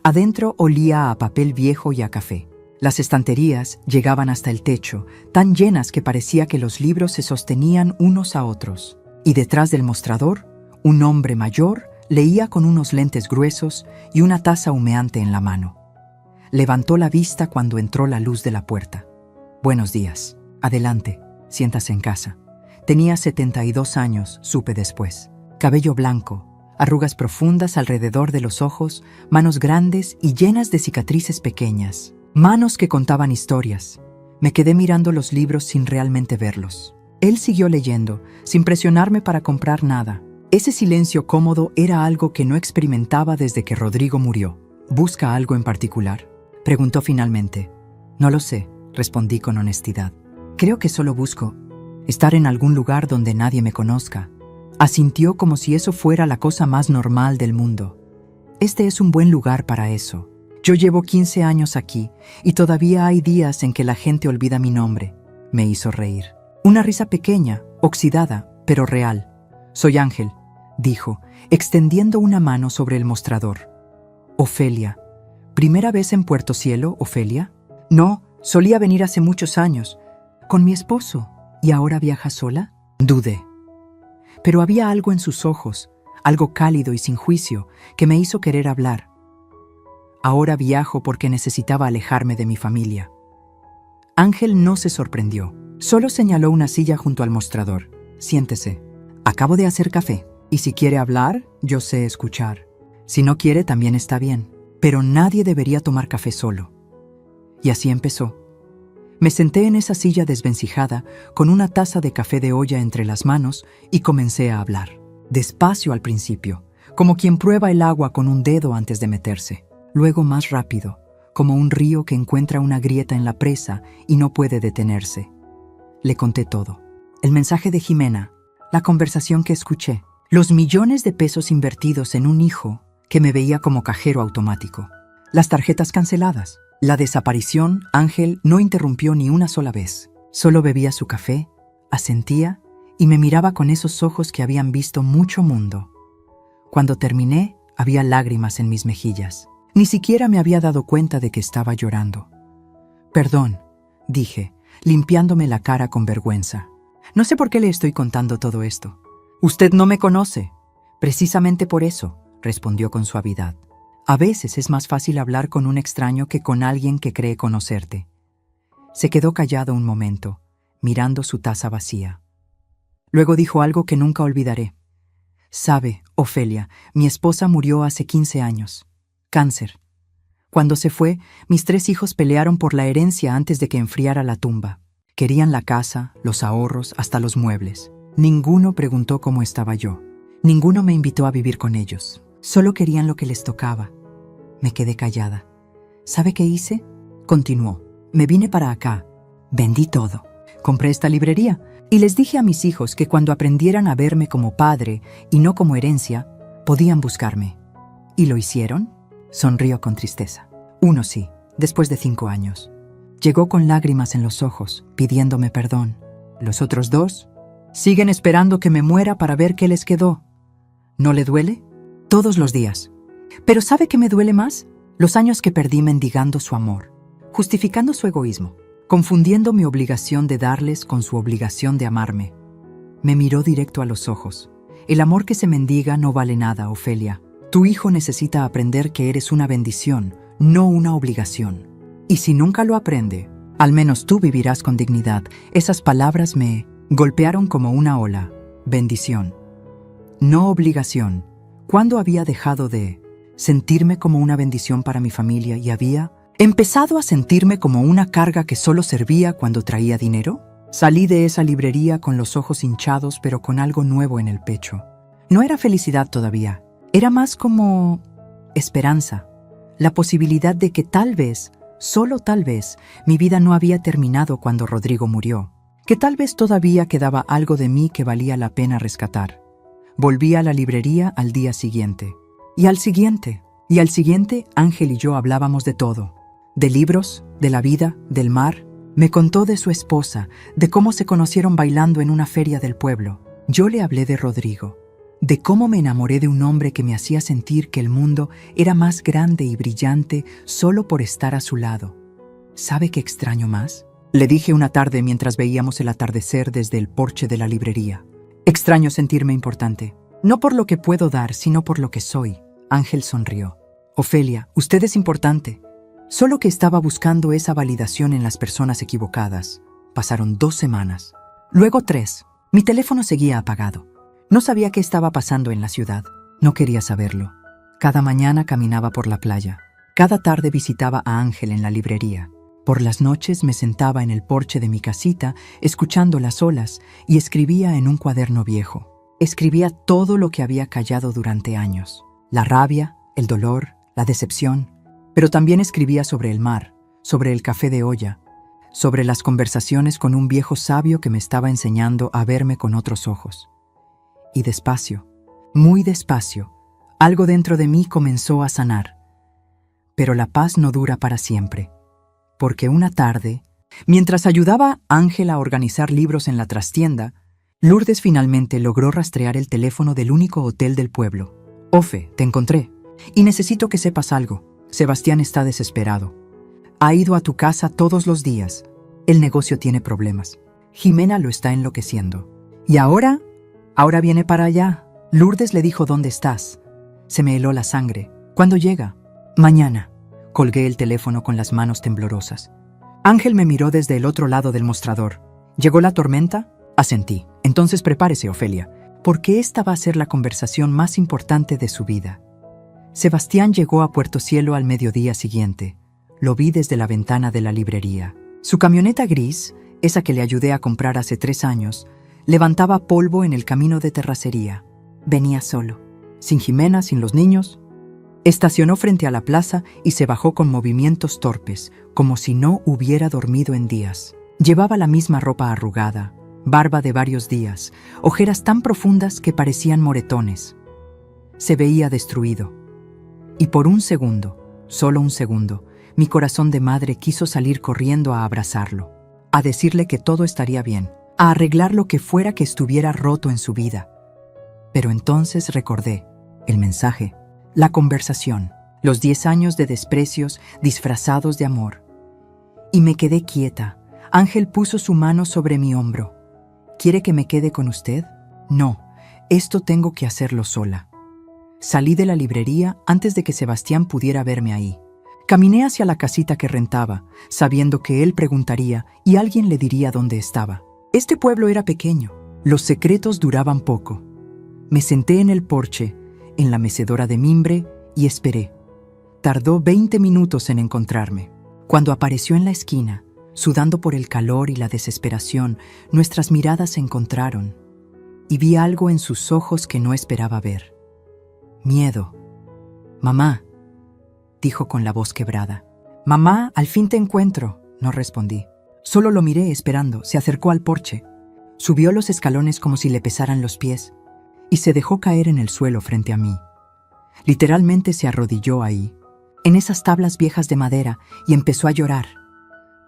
Adentro olía a papel viejo y a café. Las estanterías llegaban hasta el techo, tan llenas que parecía que los libros se sostenían unos a otros. Y detrás del mostrador, un hombre mayor leía con unos lentes gruesos y una taza humeante en la mano. Levantó la vista cuando entró la luz de la puerta. «Buenos días. Adelante, siéntase en casa». Tenía 72 años, supe después. Cabello blanco, arrugas profundas alrededor de los ojos, manos grandes y llenas de cicatrices pequeñas. Manos que contaban historias. Me quedé mirando los libros sin realmente verlos. Él siguió leyendo, sin presionarme para comprar nada. Ese silencio cómodo era algo que no experimentaba desde que Rodrigo murió. «¿Busca algo en particular?», preguntó finalmente. «No lo sé», respondí con honestidad. «Creo que solo busco estar en algún lugar donde nadie me conozca». Asintió como si eso fuera la cosa más normal del mundo. «Este es un buen lugar para eso. Yo llevo 15 años aquí y todavía hay días en que la gente olvida mi nombre». Me hizo reír. Una risa pequeña, oxidada, pero real. «Soy Ángel», dijo, extendiendo una mano sobre el mostrador. «Ofelia. ¿Primera vez en Puerto Cielo, Ofelia?» «No, solía venir hace muchos años. Con mi esposo. ¿Y ahora viaja sola?» Dudé. Pero había algo en sus ojos, algo cálido y sin juicio, que me hizo querer hablar. «Ahora viajo porque necesitaba alejarme de mi familia». Ángel no se sorprendió. Solo señaló una silla junto al mostrador. «Siéntese. Acabo de hacer café. Y si quiere hablar, yo sé escuchar. Si no quiere, también está bien. Pero nadie debería tomar café solo». Y así empezó. Me senté en esa silla desvencijada, con una taza de café de olla entre las manos, y comencé a hablar. Despacio al principio, como quien prueba el agua con un dedo antes de meterse. Luego más rápido, como un río que encuentra una grieta en la presa y no puede detenerse. Le conté todo. El mensaje de Jimena, la conversación que escuché, los millones de pesos invertidos en un hijo que me veía como cajero automático, las tarjetas canceladas. La desaparición. Ángel no interrumpió ni una sola vez. Solo bebía su café, asentía y me miraba con esos ojos que habían visto mucho mundo. Cuando terminé, había lágrimas en mis mejillas. Ni siquiera me había dado cuenta de que estaba llorando. «Perdón», dije, limpiándome la cara con vergüenza. «No sé por qué le estoy contando todo esto. Usted no me conoce». «Precisamente por eso», respondió con suavidad. «A veces es más fácil hablar con un extraño que con alguien que cree conocerte. Se quedó callado un momento, mirando su taza vacía. Luego dijo algo que nunca olvidaré. Sabe, Ofelia, mi esposa murió hace 15 años. Cáncer. Cuando se fue, mis 3 hijos pelearon por la herencia antes de que enfriara la tumba. Querían la casa, los ahorros, hasta los muebles. Ninguno preguntó cómo estaba yo. Ninguno me invitó a vivir con ellos. Solo querían lo que les tocaba. Me quedé callada. ¿Sabe qué hice? Continuó. Me vine para acá. Vendí todo. Compré esta librería y les dije a mis hijos que cuando aprendieran a verme como padre y no como herencia, podían buscarme. ¿Y lo hicieron? Sonrió con tristeza. Uno sí, después de 5 años. Llegó con lágrimas en los ojos, pidiéndome perdón. Los otros 2 siguen esperando que me muera para ver qué les quedó. ¿No le duele? Todos los días. Pero ¿sabe qué me duele más? Los años que perdí mendigando su amor, justificando su egoísmo, confundiendo mi obligación de darles con su obligación de amarme. Me miró directo a los ojos. El amor que se mendiga no vale nada, Ofelia. Tu hijo necesita aprender que eres una bendición, no una obligación. Y si nunca lo aprende, al menos tú vivirás con dignidad. Esas palabras me golpearon como una ola. Bendición. No obligación. ¿Cuándo había dejado de sentirme como una bendición para mi familia y había empezado a sentirme como una carga que solo servía cuando traía dinero? Salí de esa librería con los ojos hinchados, pero con algo nuevo en el pecho. No era felicidad todavía, era más como esperanza. La posibilidad de que tal vez, solo tal vez, mi vida no había terminado cuando Rodrigo murió. Que tal vez todavía quedaba algo de mí que valía la pena rescatar. Volví a la librería al día siguiente. Y al siguiente. Y al siguiente, Ángel y yo hablábamos de todo. De libros, de la vida, del mar. Me contó de su esposa, de cómo se conocieron bailando en una feria del pueblo. Yo le hablé de Rodrigo, de cómo me enamoré de un hombre que me hacía sentir que el mundo era más grande y brillante solo por estar a su lado. ¿Sabe qué extraño más? Le dije una tarde mientras veíamos el atardecer desde el porche de la librería. Extraño sentirme importante. No por lo que puedo dar, sino por lo que soy. Ángel sonrió. Ofelia, usted es importante. Solo que estaba buscando esa validación en las personas equivocadas. Pasaron 2 semanas. Luego 3. Mi teléfono seguía apagado. No sabía qué estaba pasando en la ciudad. No quería saberlo. Cada mañana caminaba por la playa. Cada tarde visitaba a Ángel en la librería. Por las noches me sentaba en el porche de mi casita, escuchando las olas, y escribía en un cuaderno viejo. Escribía todo lo que había callado durante años. La rabia, el dolor, la decepción. Pero también escribía sobre el mar, sobre el café de olla, sobre las conversaciones con un viejo sabio que me estaba enseñando a verme con otros ojos. Y despacio, muy despacio, algo dentro de mí comenzó a sanar. Pero la paz no dura para siempre. Porque una tarde, mientras ayudaba a Ángel a organizar libros en la trastienda, Lourdes finalmente logró rastrear el teléfono del único hotel del pueblo. Ofe, te encontré. Y necesito que sepas algo. Sebastián está desesperado. Ha ido a tu casa todos los días. El negocio tiene problemas. Jimena lo está enloqueciendo. ¿Y ahora? Ahora viene para allá. Lourdes le dijo dónde estás. Se me heló la sangre. ¿Cuándo llega? Mañana. Colgué el teléfono con las manos temblorosas. Ángel me miró desde el otro lado del mostrador. ¿Llegó la tormenta? Asentí. Entonces prepárese, Ofelia, porque esta va a ser la conversación más importante de su vida. Sebastián llegó a Puerto Cielo al mediodía siguiente. Lo vi desde la ventana de la librería. Su camioneta gris, esa que le ayudé a comprar hace 3 años, levantaba polvo en el camino de terracería. Venía solo, sin Jimena, sin los niños. Estacionó frente a la plaza y se bajó con movimientos torpes, como si no hubiera dormido en días. Llevaba la misma ropa arrugada, barba de varios días, ojeras tan profundas que parecían moretones. Se veía destruido. Y por un segundo, solo un segundo, mi corazón de madre quiso salir corriendo a abrazarlo, a decirle que todo estaría bien, a arreglar lo que fuera que estuviera roto en su vida. Pero entonces recordé el mensaje, la conversación, los 10 años de desprecios disfrazados de amor. Y me quedé quieta. Ángel puso su mano sobre mi hombro. ¿Quiere que me quede con usted? No, esto tengo que hacerlo sola. Salí de la librería antes de que Sebastián pudiera verme ahí. Caminé hacia la casita que rentaba, sabiendo que él preguntaría y alguien le diría dónde estaba. Este pueblo era pequeño. Los secretos duraban poco. Me senté en el porche, en la mecedora de mimbre, y esperé. Tardó 20 minutos en encontrarme. Cuando apareció en la esquina, sudando por el calor y la desesperación, nuestras miradas se encontraron, y vi algo en sus ojos que no esperaba ver. Miedo. «Mamá», dijo con la voz quebrada. «Mamá, al fin te encuentro», no respondí. Solo lo miré esperando. Se acercó al porche. Subió los escalones como si le pesaran los pies y se dejó caer en el suelo frente a mí. Literalmente se arrodilló ahí, en esas tablas viejas de madera, y empezó a llorar.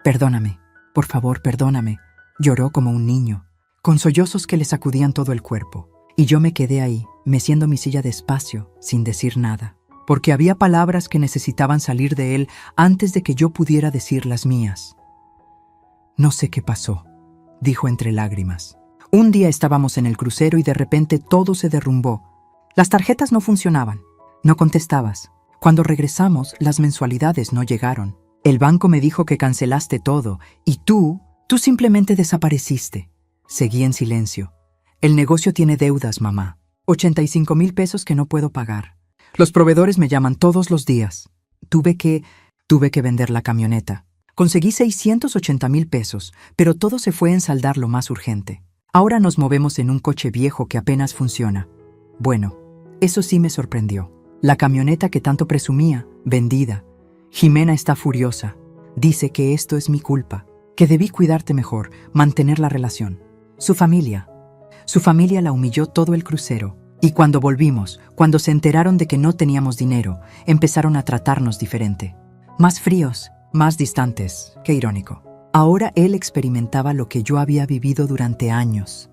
«Perdóname, por favor, perdóname», lloró como un niño, con sollozos que le sacudían todo el cuerpo. Y yo me quedé ahí, meciendo mi silla despacio, sin decir nada, porque había palabras que necesitaban salir de él antes de que yo pudiera decir las mías. «No sé qué pasó», dijo entre lágrimas. «Un día estábamos en el crucero y de repente todo se derrumbó. Las tarjetas no funcionaban. No contestabas. Cuando regresamos, las mensualidades no llegaron. El banco me dijo que cancelaste todo y tú simplemente desapareciste». Seguí en silencio. «El negocio tiene deudas, mamá. 85,000 pesos que no puedo pagar. Los proveedores me llaman todos los días. Tuve que vender la camioneta. Conseguí 680,000 pesos, pero todo se fue en saldar lo más urgente. Ahora nos movemos en un coche viejo que apenas funciona. Bueno, eso sí me sorprendió. La camioneta que tanto presumía, vendida. Jimena está furiosa. Dice que esto es mi culpa, que debí cuidarte mejor, mantener la relación. Su familia la humilló todo el crucero. Y cuando volvimos, cuando se enteraron de que no teníamos dinero, empezaron a tratarnos diferente. Más fríos, más distantes. Qué irónico. Ahora él experimentaba lo que yo había vivido durante años.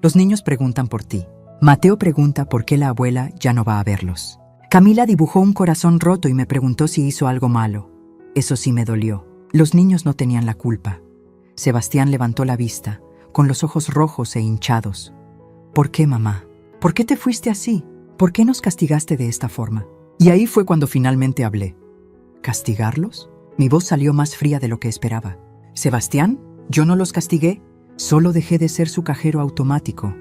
Los niños preguntan por ti. Mateo pregunta por qué la abuela ya no va a verlos. Camila dibujó un corazón roto y me preguntó si hizo algo malo. Eso sí me dolió. Los niños no tenían la culpa. Sebastián levantó la vista, con los ojos rojos e hinchados. «¿Por qué, mamá? ¿Por qué te fuiste así? ¿Por qué nos castigaste de esta forma?» Y ahí fue cuando finalmente hablé. ¿Castigarlos? Mi voz salió más fría de lo que esperaba. «Sebastián, yo no los castigué. Solo dejé de ser su cajero automático».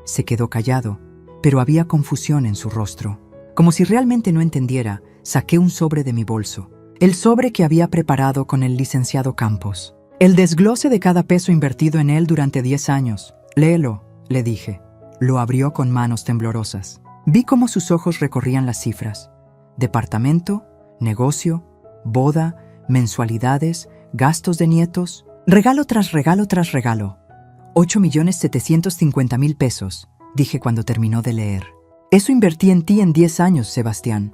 Se quedó callado, pero había confusión en su rostro. Como si realmente no entendiera, saqué un sobre de mi bolso. El sobre que había preparado con el licenciado Campos. El desglose de cada peso invertido en él durante 10 años. «Léelo», le dije. Lo abrió con manos temblorosas. Vi cómo sus ojos recorrían las cifras. Departamento, negocio, boda, mensualidades, gastos de nietos. Regalo tras regalo tras regalo. 8,750,000 pesos, dije cuando terminó de leer. «Eso invertí en ti en 10 años, Sebastián.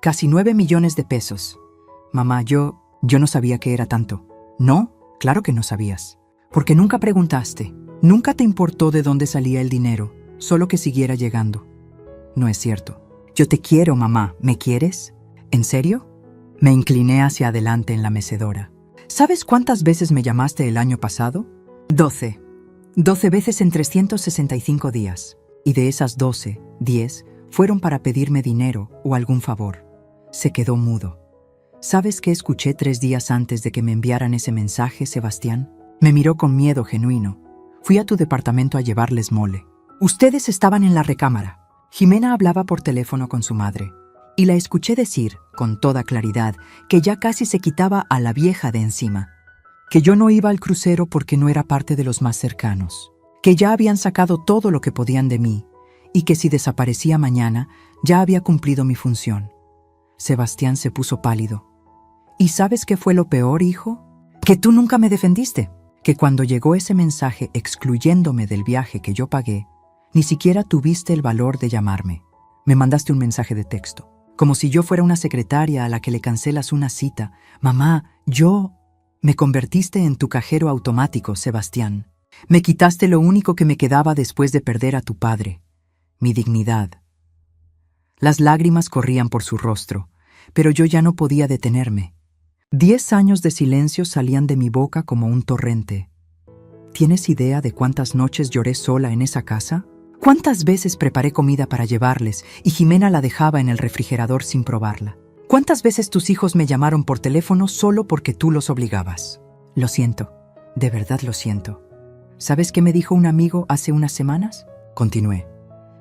Casi 9 millones de pesos. Mamá, yo no sabía que era tanto». «No, claro que no sabías. Porque nunca preguntaste. Nunca te importó de dónde salía el dinero, solo que siguiera llegando». «No es cierto». «Yo te quiero, mamá. ¿Me quieres? ¿En serio?» Me incliné hacia adelante en la mecedora. «¿Sabes cuántas veces me llamaste el año pasado? 12. 12 veces en 365 días. Y de esas 12, 10 fueron para pedirme dinero o algún favor». Se quedó mudo. «¿Sabes qué escuché 3 días antes de que me enviaran ese mensaje, Sebastián?» Me miró con miedo genuino. «Fui a tu departamento a llevarles mole. Ustedes estaban en la recámara. Jimena hablaba por teléfono con su madre. Y la escuché decir, con toda claridad, que ya casi se quitaba a la vieja de encima. Que yo no iba al crucero porque no era parte de los más cercanos. Que ya habían sacado todo lo que podían de mí. Y que si desaparecía mañana, ya había cumplido mi función». Sebastián se puso pálido. «¿Y sabes qué fue lo peor, hijo? Que tú nunca me defendiste. Que cuando llegó ese mensaje excluyéndome del viaje que yo pagué, ni siquiera tuviste el valor de llamarme. Me mandaste un mensaje de texto, como si yo fuera una secretaria a la que le cancelas una cita. Mamá, me convertiste en tu cajero automático, Sebastián. Me quitaste lo único que me quedaba después de perder a tu padre, mi dignidad». Las lágrimas corrían por su rostro, pero yo ya no podía detenerme. 10 años de silencio salían de mi boca como un torrente. ¿Tienes idea de cuántas noches lloré sola en esa casa? ¿Cuántas veces preparé comida para llevarles y Jimena la dejaba en el refrigerador sin probarla? ¿Cuántas veces tus hijos me llamaron por teléfono solo porque tú los obligabas? Lo siento, de verdad lo siento. ¿Sabes qué me dijo un amigo hace unas semanas? Continué.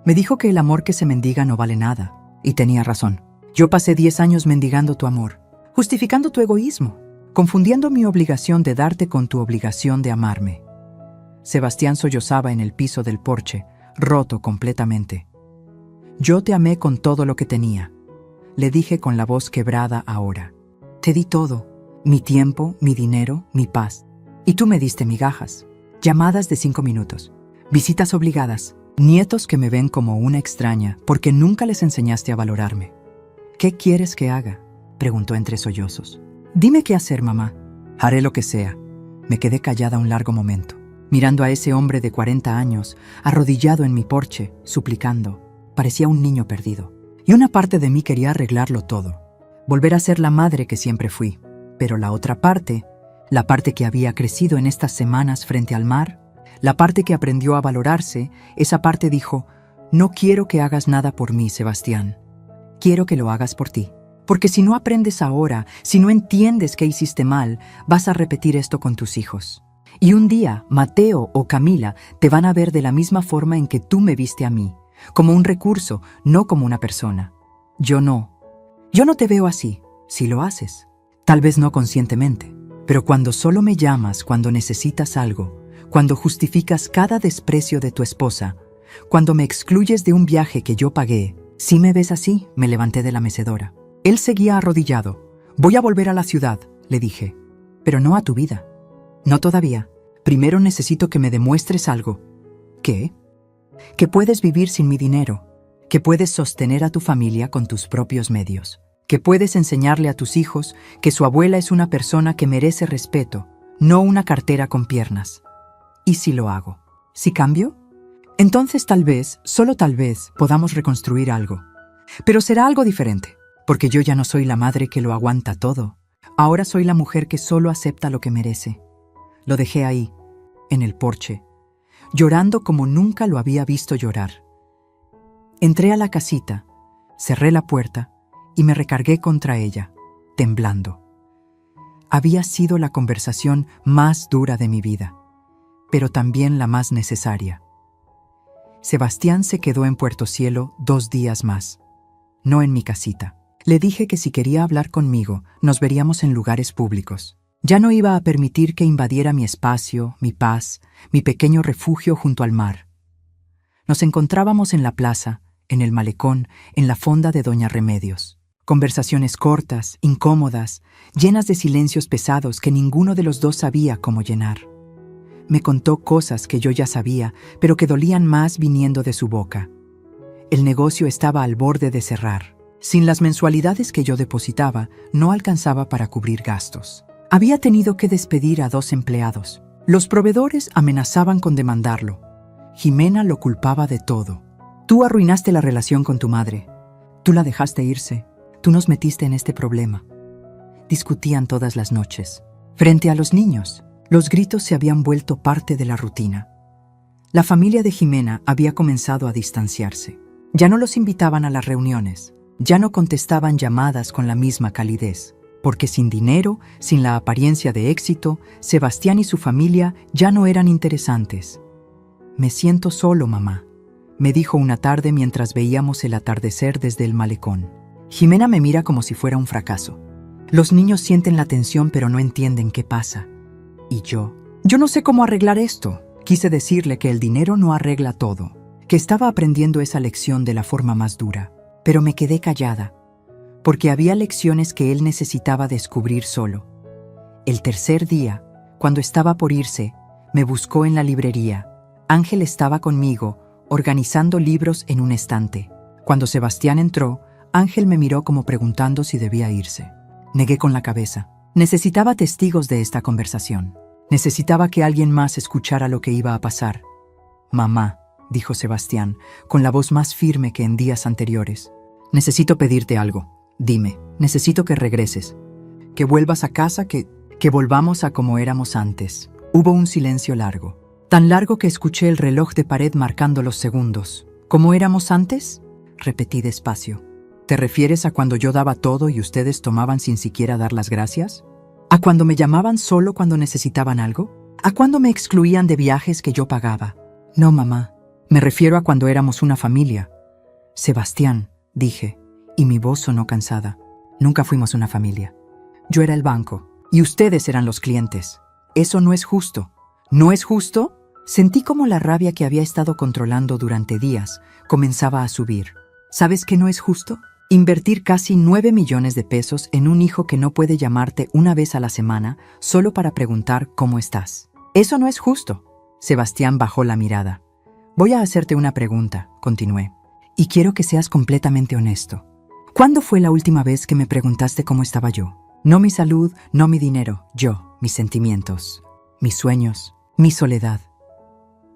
Me dijo que el amor que se mendiga no vale nada. Y tenía razón. Yo pasé 10 años mendigando tu amor, justificando tu egoísmo, confundiendo mi obligación de darte con tu obligación de amarme. Sebastián sollozaba en el piso del porche, roto completamente. Yo te amé con todo lo que tenía. Le dije con la voz quebrada ahora. Te di todo, mi tiempo, mi dinero, mi paz. Y tú me diste migajas, llamadas de 5 minutos, visitas obligadas, nietos que me ven como una extraña porque nunca les enseñaste a valorarme. ¿Qué quieres que haga?, preguntó entre sollozos. Dime qué hacer, mamá. Haré lo que sea. Me quedé callada un largo momento, mirando a ese hombre de 40 años, arrodillado en mi porche, suplicando. Parecía un niño perdido. Y una parte de mí quería arreglarlo todo, volver a ser la madre que siempre fui. Pero la otra parte, la parte que había crecido en estas semanas frente al mar, la parte que aprendió a valorarse, esa parte dijo, no quiero que hagas nada por mí, Sebastián. Quiero que lo hagas por ti. Porque si no aprendes ahora, si no entiendes que hiciste mal, vas a repetir esto con tus hijos. Y un día, Mateo o Camila te van a ver de la misma forma en que tú me viste a mí, como un recurso, no como una persona. Yo no te veo así, si lo haces. Tal vez no conscientemente, pero cuando solo me llamas cuando necesitas algo, cuando justificas cada desprecio de tu esposa, cuando me excluyes de un viaje que yo pagué, si me ves así, me levanté de la mecedora. Él seguía arrodillado. Voy a volver a la ciudad, le dije, pero no a tu vida. No todavía. Primero necesito que me demuestres algo. ¿Qué? Que puedes vivir sin mi dinero, que puedes sostener a tu familia con tus propios medios, que puedes enseñarle a tus hijos que su abuela es una persona que merece respeto, no una cartera con piernas. ¿Y si lo hago? ¿Si cambio? Entonces tal vez, solo tal vez, podamos reconstruir algo. Pero será algo diferente, porque yo ya no soy la madre que lo aguanta todo. Ahora soy la mujer que solo acepta lo que merece. Lo dejé ahí, en el porche, llorando como nunca lo había visto llorar. Entré a la casita, cerré la puerta y me recargué contra ella, temblando. Había sido la conversación más dura de mi vida, pero también la más necesaria. Sebastián se quedó en Puerto Cielo 2 días más, no en mi casita. Le dije que si quería hablar conmigo, nos veríamos en lugares públicos. Ya no iba a permitir que invadiera mi espacio, mi paz, mi pequeño refugio junto al mar. Nos encontrábamos en la plaza, en el malecón, en la fonda de Doña Remedios. Conversaciones cortas, incómodas, llenas de silencios pesados que ninguno de los dos sabía cómo llenar. Me contó cosas que yo ya sabía, pero que dolían más viniendo de su boca. El negocio estaba al borde de cerrar. Sin las mensualidades que yo depositaba, no alcanzaba para cubrir gastos. Había tenido que despedir a 2 empleados. Los proveedores amenazaban con demandarlo. Jimena lo culpaba de todo. Tú arruinaste la relación con tu madre. Tú la dejaste irse. Tú nos metiste en este problema. Discutían todas las noches. Frente a los niños, los gritos se habían vuelto parte de la rutina. La familia de Jimena había comenzado a distanciarse. Ya no los invitaban a las reuniones. Ya no contestaban llamadas con la misma calidez. Porque sin dinero, sin la apariencia de éxito, Sebastián y su familia ya no eran interesantes. Me siento solo, mamá, me dijo una tarde mientras veíamos el atardecer desde el malecón. Jimena me mira como si fuera un fracaso. Los niños sienten la tensión pero no entienden qué pasa. Y yo no sé cómo arreglar esto. Quise decirle que el dinero no arregla todo, que estaba aprendiendo esa lección de la forma más dura. Pero me quedé callada, porque había lecciones que él necesitaba descubrir solo. El tercer día, cuando estaba por irse, me buscó en la librería. Ángel estaba conmigo, organizando libros en un estante. Cuando Sebastián entró, Ángel me miró como preguntando si debía irse. Negué con la cabeza. Necesitaba testigos de esta conversación. Necesitaba que alguien más escuchara lo que iba a pasar. Mamá, dijo Sebastián, con la voz más firme que en días anteriores. Necesito pedirte algo. Dime, necesito que regreses. Que vuelvas a casa, que volvamos a como éramos antes. Hubo un silencio largo. Tan largo que escuché el reloj de pared marcando los segundos. ¿Cómo éramos antes? Repetí despacio. ¿Te refieres a cuando yo daba todo y ustedes tomaban sin siquiera dar las gracias? ¿A cuando me llamaban solo cuando necesitaban algo? ¿A cuando me excluían de viajes que yo pagaba? No, mamá. Me refiero a cuando éramos una familia. Sebastián, dije, y mi voz sonó cansada. Nunca fuimos una familia. Yo era el banco, y ustedes eran los clientes. Eso no es justo. ¿No es justo? Sentí como la rabia que había estado controlando durante días comenzaba a subir. ¿Sabes qué no es justo? Invertir casi 9 millones de pesos en un hijo que no puede llamarte una vez a la semana solo para preguntar cómo estás. Eso no es justo. Sebastián bajó la mirada. Voy a hacerte una pregunta, continué, y quiero que seas completamente honesto. ¿Cuándo fue la última vez que me preguntaste cómo estaba yo? No mi salud, no mi dinero, yo, mis sentimientos, mis sueños, mi soledad.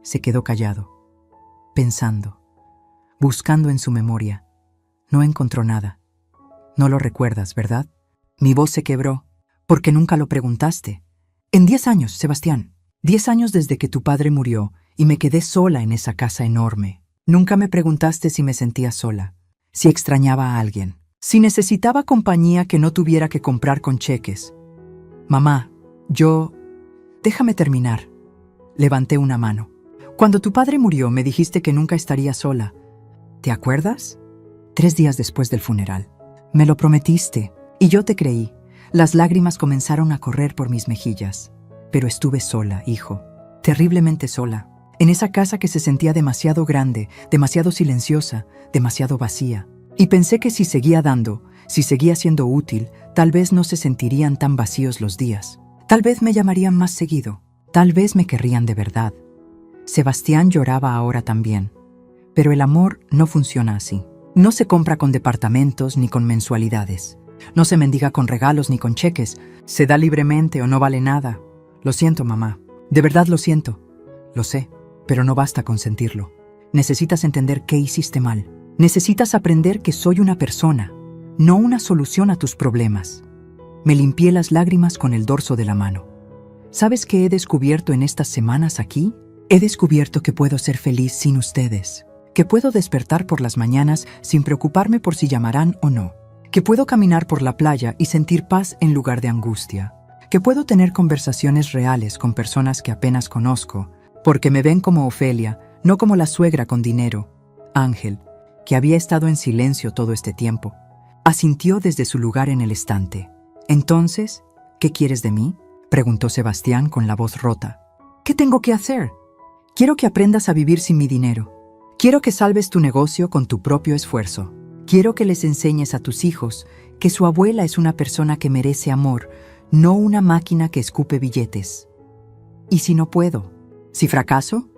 Se quedó callado, pensando, buscando en su memoria. No encontró nada. No lo recuerdas, ¿verdad? Mi voz se quebró, porque nunca lo preguntaste. En 10 años, Sebastián. 10 años desde que tu padre murió y me quedé sola en esa casa enorme. Nunca me preguntaste si me sentía sola, si extrañaba a alguien, si necesitaba compañía que no tuviera que comprar con cheques. Mamá, Déjame terminar. Levanté una mano. Cuando tu padre murió me dijiste que nunca estaría sola. ¿Te acuerdas? 3 días después del funeral. Me lo prometiste, y yo te creí. Las lágrimas comenzaron a correr por mis mejillas. Pero estuve sola, hijo, terriblemente sola, en esa casa que se sentía demasiado grande, demasiado silenciosa, demasiado vacía. Y pensé que si seguía dando, si seguía siendo útil, tal vez no se sentirían tan vacíos los días. Tal vez me llamarían más seguido, tal vez me querrían de verdad. Sebastián lloraba ahora también. Pero el amor no funciona así. No se compra con departamentos ni con mensualidades. No se mendiga con regalos ni con cheques. Se da libremente o no vale nada. Lo siento, mamá. De verdad lo siento. Lo sé, pero no basta con sentirlo. Necesitas entender qué hiciste mal. Necesitas aprender que soy una persona, no una solución a tus problemas. Me limpié las lágrimas con el dorso de la mano. ¿Sabes qué he descubierto en estas semanas aquí? He descubierto que puedo ser feliz sin ustedes. Que puedo despertar por las mañanas sin preocuparme por si llamarán o no. Que puedo caminar por la playa y sentir paz en lugar de angustia. Que puedo tener conversaciones reales con personas que apenas conozco, porque me ven como Ofelia, no como la suegra con dinero. Ángel, que había estado en silencio todo este tiempo, asintió desde su lugar en el estante. Entonces, ¿qué quieres de mí?, preguntó Sebastián con la voz rota. ¿Qué tengo que hacer? Quiero que aprendas a vivir sin mi dinero. Quiero que salves tu negocio con tu propio esfuerzo. Quiero que les enseñes a tus hijos que su abuela es una persona que merece amor, no una máquina que escupe billetes. ¿Y si no puedo? ¿Si fracaso?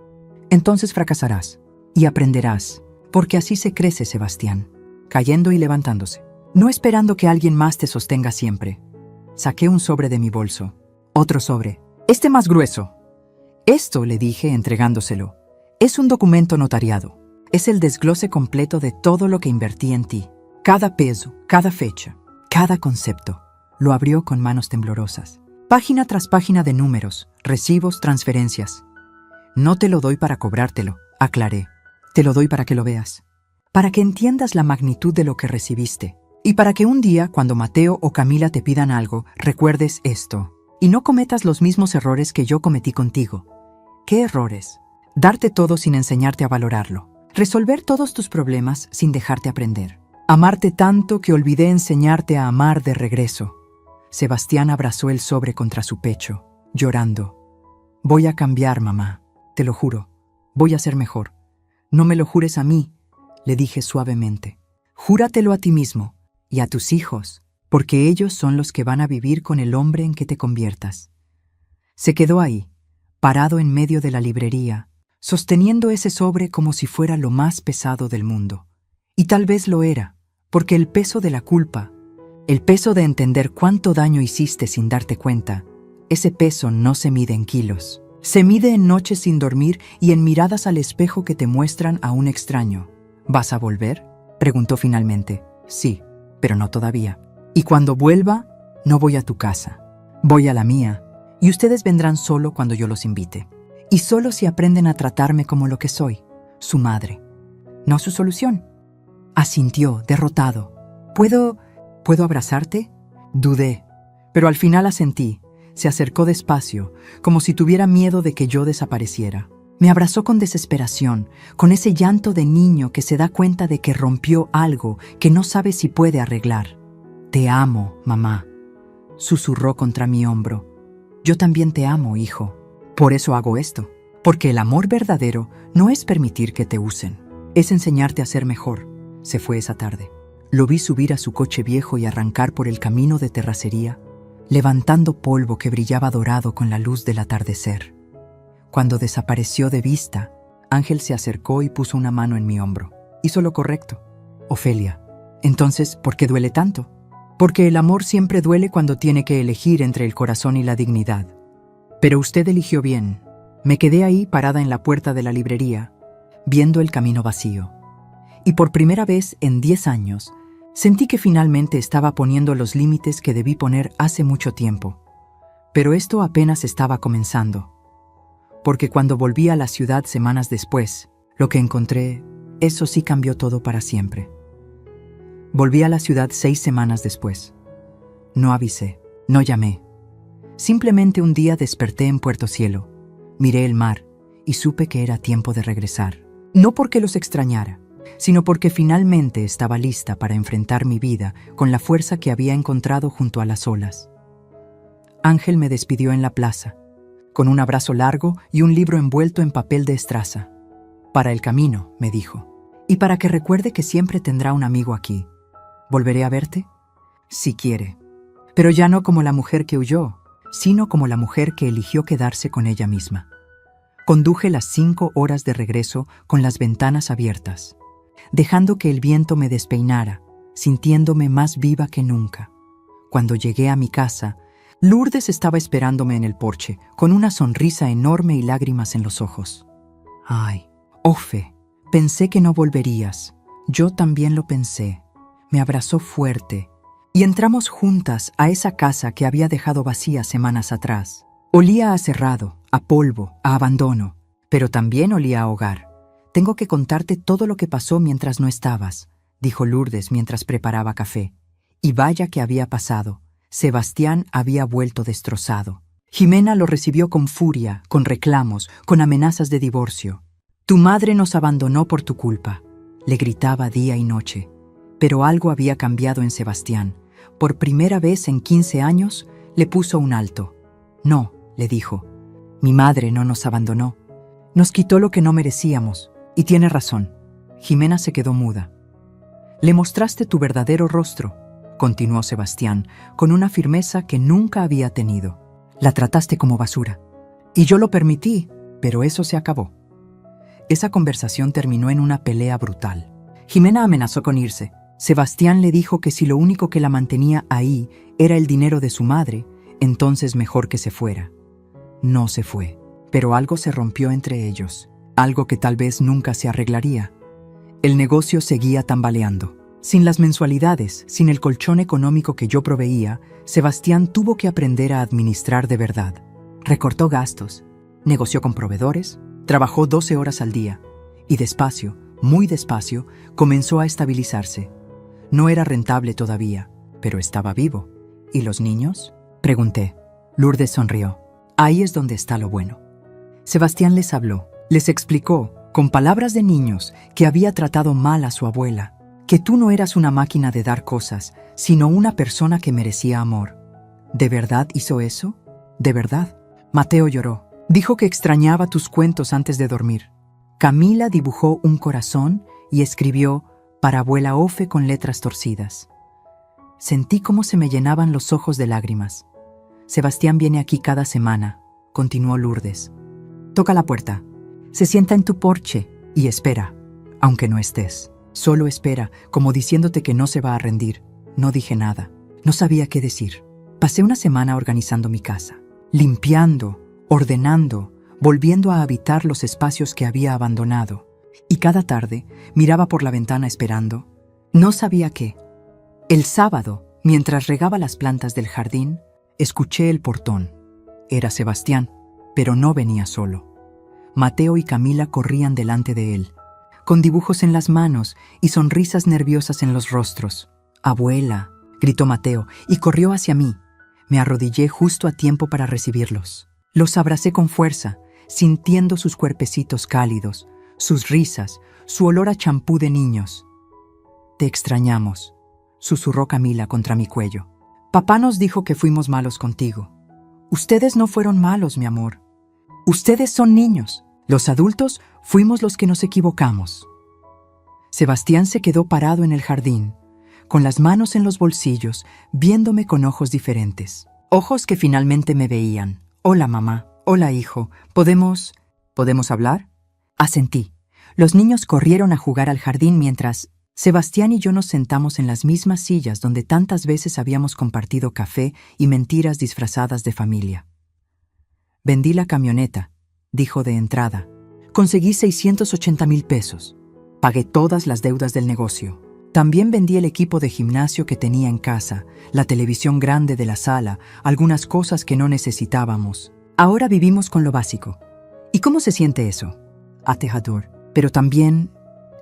Entonces fracasarás y aprenderás, porque así se crece, Sebastián, cayendo y levantándose, no esperando que alguien más te sostenga siempre. Saqué un sobre de mi bolso. Otro sobre. Este más grueso. Esto, le dije entregándoselo, es un documento notariado. Es el desglose completo de todo lo que invertí en ti. Cada peso, cada fecha, cada concepto. Lo abrió con manos temblorosas. Página tras página de números, recibos, transferencias. No te lo doy para cobrártelo, aclaré. Te lo doy para que lo veas. Para que entiendas la magnitud de lo que recibiste. Y para que un día, cuando Mateo o Camila te pidan algo, recuerdes esto. Y no cometas los mismos errores que yo cometí contigo. ¿Qué errores? Darte todo sin enseñarte a valorarlo. Resolver todos tus problemas sin dejarte aprender. Amarte tanto que olvidé enseñarte a amar de regreso. Sebastián abrazó el sobre contra su pecho, llorando. Voy a cambiar, mamá. Te lo juro. Voy a ser mejor. No me lo jures a mí, le dije suavemente. Júratelo a ti mismo y a tus hijos, porque ellos son los que van a vivir con el hombre en que te conviertas. Se quedó ahí, parado en medio de la librería, sosteniendo ese sobre como si fuera lo más pesado del mundo. Y tal vez lo era, porque el peso de la culpa, el peso de entender cuánto daño hiciste sin darte cuenta, ese peso no se mide en kilos. Se mide en noches sin dormir y en miradas al espejo que te muestran a un extraño. ¿Vas a volver?, preguntó finalmente. Sí, pero no todavía. Y cuando vuelva, no voy a tu casa. Voy a la mía, y ustedes vendrán solo cuando yo los invite. Y solo si aprenden a tratarme como lo que soy, su madre. No su solución. Asintió, derrotado. ¿Puedo abrazarte? Dudé, pero al final asentí. Se acercó despacio, como si tuviera miedo de que yo desapareciera. Me abrazó con desesperación, con ese llanto de niño que se da cuenta de que rompió algo que no sabe si puede arreglar. Te amo, mamá, susurró contra mi hombro. Yo también te amo, hijo. Por eso hago esto, porque el amor verdadero no es permitir que te usen, es enseñarte a ser mejor. Se fue esa tarde. Lo vi subir a su coche viejo y arrancar por el camino de terracería, levantando polvo que brillaba dorado con la luz del atardecer. Cuando desapareció de vista, Ángel se acercó y puso una mano en mi hombro. Hizo lo correcto. Ofelia, entonces, ¿por qué duele tanto? Porque el amor siempre duele cuando tiene que elegir entre el corazón y la dignidad. Pero usted eligió bien. Me quedé ahí parada en la puerta de la librería, viendo el camino vacío. Y por primera vez en 10 años, sentí que finalmente estaba poniendo los límites que debí poner hace mucho tiempo. Pero esto apenas estaba comenzando. Porque cuando volví a la ciudad semanas después, lo que encontré, eso sí cambió todo para siempre. Volví a la ciudad 6 semanas después. No avisé, no llamé. Simplemente un día desperté en Puerto Cielo, miré el mar y supe que era tiempo de regresar. No porque los extrañara, sino porque finalmente estaba lista para enfrentar mi vida con la fuerza que había encontrado junto a las olas. Ángel me despidió en la plaza, con un abrazo largo y un libro envuelto en papel de estraza. Para el camino, me dijo, y para que recuerde que siempre tendrá un amigo aquí. ¿Volveré a verte? Si quiere. Pero ya no como la mujer que huyó, sino como la mujer que eligió quedarse con ella misma. Conduje las 5 horas de regreso con las ventanas abiertas, dejando que el viento me despeinara, sintiéndome más viva que nunca. Cuando llegué a mi casa, Lourdes estaba esperándome en el porche, con una sonrisa enorme y lágrimas en los ojos. Ay, Ofe, pensé que no volverías. Yo también lo pensé. Me abrazó fuerte y entramos juntas a esa casa que había dejado vacía semanas atrás. Olía a cerrado, a polvo, a abandono, pero también olía a hogar. Tengo que contarte todo lo que pasó mientras no estabas, dijo Lourdes mientras preparaba café. Y vaya que había pasado. Sebastián había vuelto destrozado. Jimena lo recibió con furia, con reclamos, con amenazas de divorcio. Tu madre nos abandonó por tu culpa, le gritaba día y noche. Pero algo había cambiado en Sebastián. Por primera vez en 15 años, le puso un alto. No, le dijo, mi madre no nos abandonó. Nos quitó lo que no merecíamos. Y tiene razón. Jimena se quedó muda. Le mostraste tu verdadero rostro, continuó Sebastián, con una firmeza que nunca había tenido. La trataste como basura. Y yo lo permití, pero eso se acabó. Esa conversación terminó en una pelea brutal. Jimena amenazó con irse. Sebastián le dijo que si lo único que la mantenía ahí era el dinero de su madre, entonces mejor que se fuera. No se fue, pero algo se rompió entre ellos, algo que tal vez nunca se arreglaría. El negocio seguía tambaleando. Sin las mensualidades, sin el colchón económico que yo proveía, Sebastián tuvo que aprender a administrar de verdad. Recortó gastos, negoció con proveedores, trabajó 12 horas al día y despacio, muy despacio, comenzó a estabilizarse. No era rentable todavía, pero estaba vivo. ¿Y los niños?, pregunté. Lourdes sonrió. Ahí es donde está lo bueno. Sebastián les habló, les explicó, con palabras de niños, que había tratado mal a su abuela, que tú no eras una máquina de dar cosas, sino una persona que merecía amor. ¿De verdad hizo eso? ¿De verdad? Mateo lloró. Dijo que extrañaba tus cuentos antes de dormir. Camila dibujó un corazón y escribió para abuela Ofe con letras torcidas. Sentí cómo se me llenaban los ojos de lágrimas. Sebastián viene aquí cada semana, continuó Lourdes. Toca la puerta, se sienta en tu porche y espera, aunque no estés. Solo espera, como diciéndote que no se va a rendir. No dije nada, no sabía qué decir. Pasé una semana organizando mi casa, limpiando, ordenando, volviendo a habitar los espacios que había abandonado. Y cada tarde miraba por la ventana esperando. No sabía qué. El sábado, mientras regaba las plantas del jardín, escuché el portón. Era Sebastián, pero no venía solo. Mateo y Camila corrían delante de él, con dibujos en las manos y sonrisas nerviosas en los rostros. Abuela, gritó Mateo y corrió hacia mí. Me arrodillé justo a tiempo para recibirlos. Los abracé con fuerza, sintiendo sus cuerpecitos cálidos, sus risas, su olor a champú de niños. «Te extrañamos», susurró Camila contra mi cuello. «Papá nos dijo que fuimos malos contigo». «Ustedes no fueron malos, mi amor. Ustedes son niños. Los adultos fuimos los que nos equivocamos». Sebastián se quedó parado en el jardín, con las manos en los bolsillos, viéndome con ojos diferentes. Ojos que finalmente me veían. «Hola, mamá. Hola, hijo. ¿Podemos hablar?» Asentí. Los niños corrieron a jugar al jardín mientras Sebastián y yo nos sentamos en las mismas sillas donde tantas veces habíamos compartido café y mentiras disfrazadas de familia. «Vendí la camioneta», dijo de entrada. «Conseguí 680,000 pesos. Pagué todas las deudas del negocio. También vendí el equipo de gimnasio que tenía en casa, la televisión grande de la sala, algunas cosas que no necesitábamos. Ahora vivimos con lo básico». ¿Y cómo se siente eso? Aterrador, pero también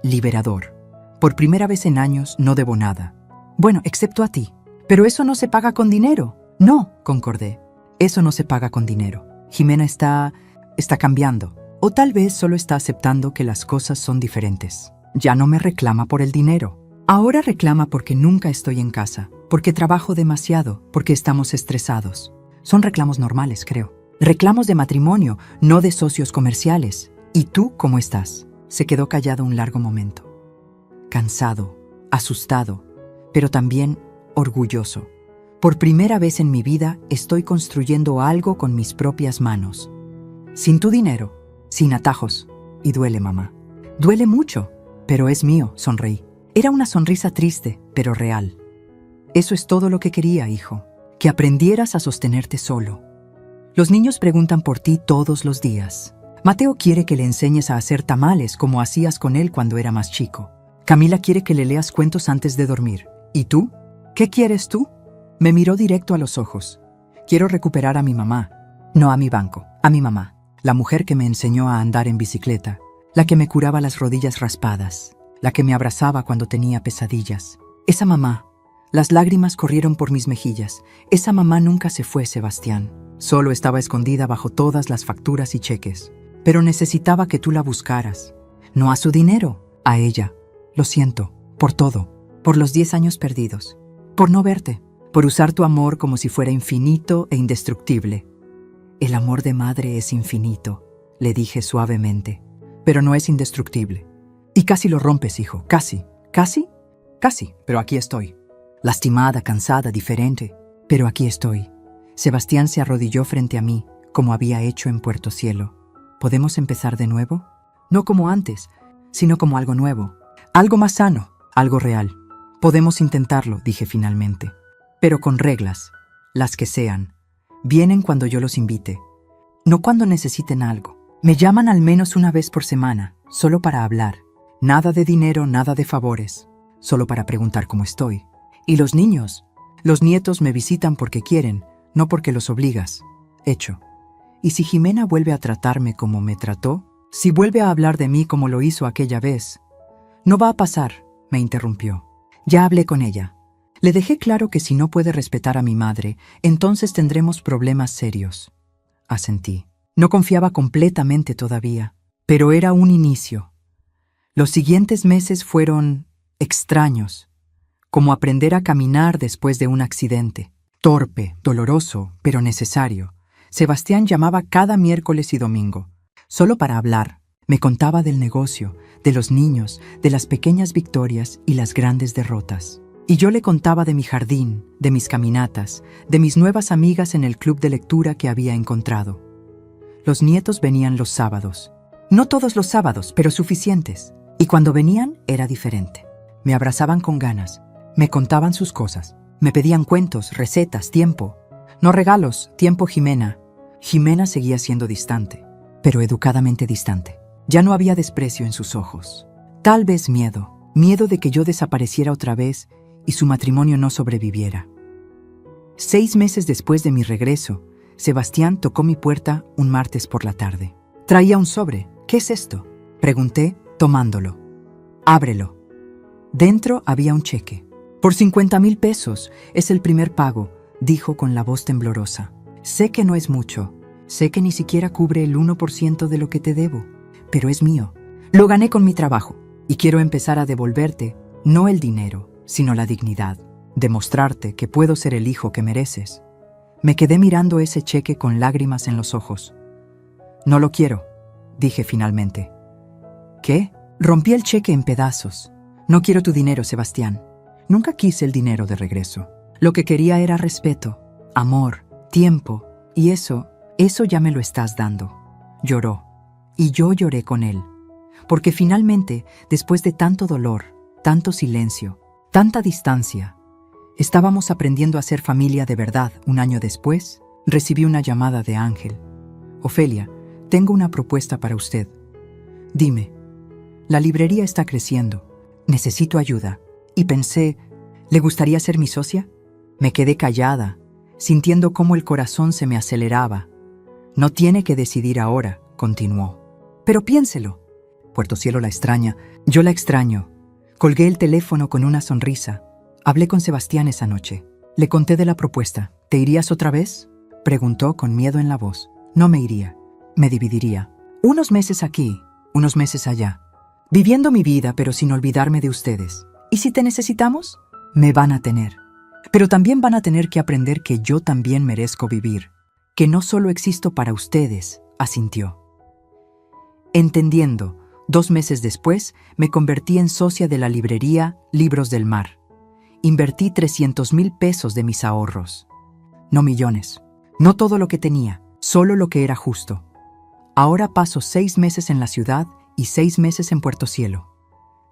liberador. Por primera vez en años no debo nada. Bueno, excepto a ti. Pero eso no se paga con dinero. No, concordé. Eso no se paga con dinero. Jimena está cambiando. O tal vez solo está aceptando que las cosas son diferentes. Ya no me reclama por el dinero. Ahora reclama porque nunca estoy en casa, porque trabajo demasiado, porque estamos estresados. Son reclamos normales, creo. Reclamos de matrimonio, no de socios comerciales. ¿Y tú cómo estás? Se quedó callado un largo momento. Cansado, asustado, pero también orgulloso. Por primera vez en mi vida estoy construyendo algo con mis propias manos. Sin tu dinero, sin atajos. Y duele, mamá. Duele mucho, pero es mío, sonreí. Era una sonrisa triste, pero real. Eso es todo lo que quería, hijo. Que aprendieras a sostenerte solo. Los niños preguntan por ti todos los días. Mateo quiere que le enseñes a hacer tamales como hacías con él cuando era más chico. Camila quiere que le leas cuentos antes de dormir. ¿Y tú? ¿Qué quieres tú? Me miró directo a los ojos. Quiero recuperar a mi mamá. No a mi banco, a mi mamá. La mujer que me enseñó a andar en bicicleta. La que me curaba las rodillas raspadas. La que me abrazaba cuando tenía pesadillas. Esa mamá. Las lágrimas corrieron por mis mejillas. Esa mamá nunca se fue, Sebastián. Solo estaba escondida bajo todas las facturas y cheques. Pero necesitaba que tú la buscaras. No a su dinero, a ella. Lo siento, por todo. Por los 10 años perdidos. Por no verte. Por usar tu amor como si fuera infinito e indestructible. El amor de madre es infinito, le dije suavemente. Pero no es indestructible. Y casi lo rompes, hijo. Casi. ¿Casi? Casi, pero aquí estoy. Lastimada, cansada, diferente. Pero aquí estoy. Sebastián se arrodilló frente a mí, como había hecho en Puerto Cielo. ¿Podemos empezar de nuevo? No como antes, sino como algo nuevo. Algo más sano, algo real. Podemos intentarlo, dije finalmente. Pero con reglas, las que sean. Vienen cuando yo los invite. No cuando necesiten algo. Me llaman al menos una vez por semana, solo para hablar. Nada de dinero, nada de favores. Solo para preguntar cómo estoy. Y los niños, los nietos me visitan porque quieren, no porque los obligas. Hecho. ¿Y si Jimena vuelve a tratarme como me trató? Si vuelve a hablar de mí como lo hizo aquella vez. No va a pasar, me interrumpió. Ya hablé con ella. Le dejé claro que si no puede respetar a mi madre, entonces tendremos problemas serios. Asentí. No confiaba completamente todavía, pero era un inicio. Los siguientes meses fueron extraños, como aprender a caminar después de un accidente. Torpe, doloroso, pero necesario. Sebastián llamaba cada miércoles y domingo, solo para hablar. Me contaba del negocio, de los niños, de las pequeñas victorias y las grandes derrotas. Y yo le contaba de mi jardín, de mis caminatas, de mis nuevas amigas en el club de lectura que había encontrado. Los nietos venían los sábados. No todos los sábados, pero suficientes. Y cuando venían era diferente. Me abrazaban con ganas, me contaban sus cosas, me pedían cuentos, recetas, tiempo. No regalos, tiempo, Jimena. Jimena seguía siendo distante, pero educadamente distante. Ya no había desprecio en sus ojos. Tal vez miedo de que yo desapareciera otra vez y su matrimonio no sobreviviera. 6 meses después de mi regreso, Sebastián tocó mi puerta un martes por la tarde. Traía un sobre. ¿Qué es esto?, pregunté, tomándolo. Ábrelo. Dentro había un cheque. Por 50,000 pesos, es el primer pago, dijo con la voz temblorosa. Sé que no es mucho, sé que ni siquiera cubre el 1% de lo que te debo, pero es mío. Lo gané con mi trabajo y quiero empezar a devolverte, no el dinero, sino la dignidad, demostrarte que puedo ser el hijo que mereces. Me quedé mirando ese cheque con lágrimas en los ojos. No lo quiero, dije finalmente. ¿Qué? Rompí el cheque en pedazos. No quiero tu dinero, Sebastián. Nunca quise el dinero de regreso. Lo que quería era respeto, amor, tiempo, y eso ya me lo estás dando. Lloró, y yo lloré con él. Porque finalmente, después de tanto dolor, tanto silencio, tanta distancia, estábamos aprendiendo a ser familia de verdad. Un año después, recibí una llamada de Ángel. Ofelia, tengo una propuesta para usted. Dime, la librería está creciendo. Necesito ayuda. Y pensé, ¿le gustaría ser mi socia? Me quedé callada, sintiendo cómo el corazón se me aceleraba. No tiene que decidir ahora, continuó. Pero piénselo. Puerto Cielo la extraña, yo la extraño. Colgué el teléfono con una sonrisa. Hablé con Sebastián esa noche. Le conté de la propuesta. ¿Te irías otra vez?, preguntó con miedo en la voz. No me iría, me dividiría. Unos meses aquí, unos meses allá. Viviendo mi vida, pero sin olvidarme de ustedes. ¿Y si te necesitamos? Me van a tener. Pero también van a tener que aprender que yo también merezco vivir. Que no solo existo para ustedes, asintió. Entendiendo, 2 meses después, me convertí en socia de la librería Libros del Mar. Invertí 300,000 pesos de mis ahorros. No millones. No todo lo que tenía, solo lo que era justo. Ahora paso 6 meses en la ciudad y 6 meses en Puerto Cielo.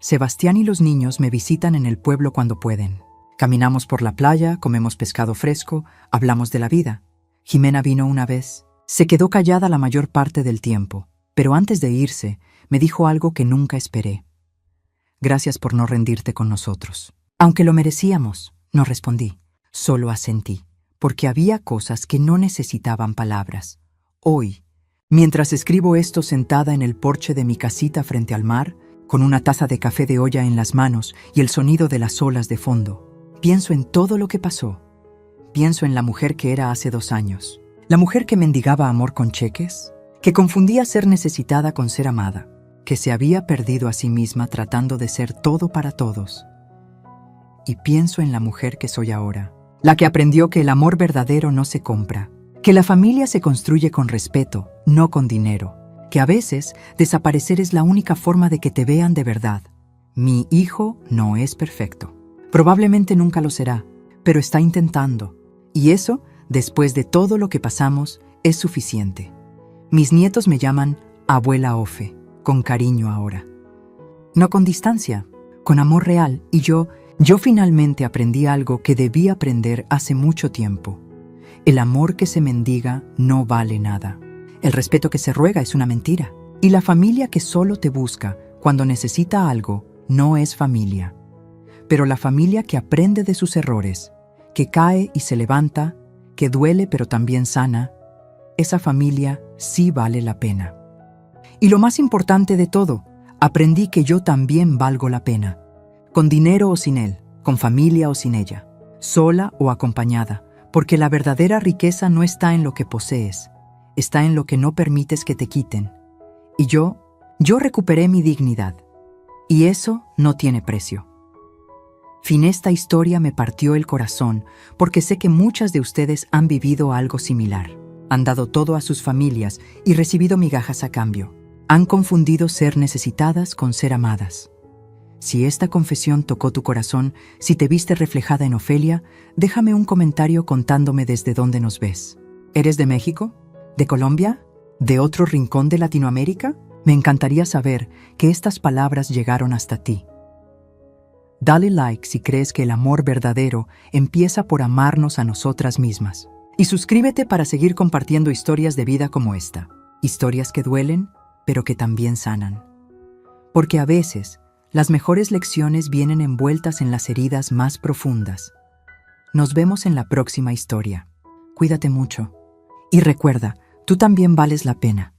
Sebastián y los niños me visitan en el pueblo cuando pueden. Caminamos por la playa, comemos pescado fresco, hablamos de la vida. Jimena vino una vez. Se quedó callada la mayor parte del tiempo, pero antes de irse, me dijo algo que nunca esperé. Gracias por no rendirte con nosotros. Aunque lo merecíamos, no respondí. Solo asentí, porque había cosas que no necesitaban palabras. Hoy, mientras escribo esto sentada en el porche de mi casita frente al mar, con una taza de café de olla en las manos y el sonido de las olas de fondo, pienso en todo lo que pasó. Pienso en la mujer que era hace 2 años. La mujer que mendigaba amor con cheques, que confundía ser necesitada con ser amada, que se había perdido a sí misma tratando de ser todo para todos. Y pienso en la mujer que soy ahora, la que aprendió que el amor verdadero no se compra, que la familia se construye con respeto, no con dinero, que a veces desaparecer es la única forma de que te vean de verdad. Mi hijo no es perfecto. Probablemente nunca lo será, pero está intentando. Y eso, después de todo lo que pasamos, es suficiente. Mis nietos me llaman Abuela Ofe, con cariño ahora. No con distancia, con amor real. Y yo finalmente aprendí algo que debí aprender hace mucho tiempo. El amor que se mendiga no vale nada. El respeto que se ruega es una mentira. Y la familia que solo te busca cuando necesita algo no es familia. Pero la familia que aprende de sus errores, que cae y se levanta, que duele pero también sana, esa familia sí vale la pena. Y lo más importante de todo, aprendí que yo también valgo la pena. Con dinero o sin él, con familia o sin ella, sola o acompañada, porque la verdadera riqueza no está en lo que posees, está en lo que no permites que te quiten. Y yo recuperé mi dignidad, y eso no tiene precio. Esta historia me partió el corazón porque sé que muchas de ustedes han vivido algo similar. Han dado todo a sus familias y recibido migajas a cambio. Han confundido ser necesitadas con ser amadas. Si esta confesión tocó tu corazón, si te viste reflejada en Ofelia, déjame un comentario contándome desde dónde nos ves. ¿Eres de México? ¿De Colombia? ¿De otro rincón de Latinoamérica? Me encantaría saber que estas palabras llegaron hasta ti. Dale like si crees que el amor verdadero empieza por amarnos a nosotras mismas. Y suscríbete para seguir compartiendo historias de vida como esta. Historias que duelen, pero que también sanan. Porque a veces, las mejores lecciones vienen envueltas en las heridas más profundas. Nos vemos en la próxima historia. Cuídate mucho. Y recuerda, tú también vales la pena.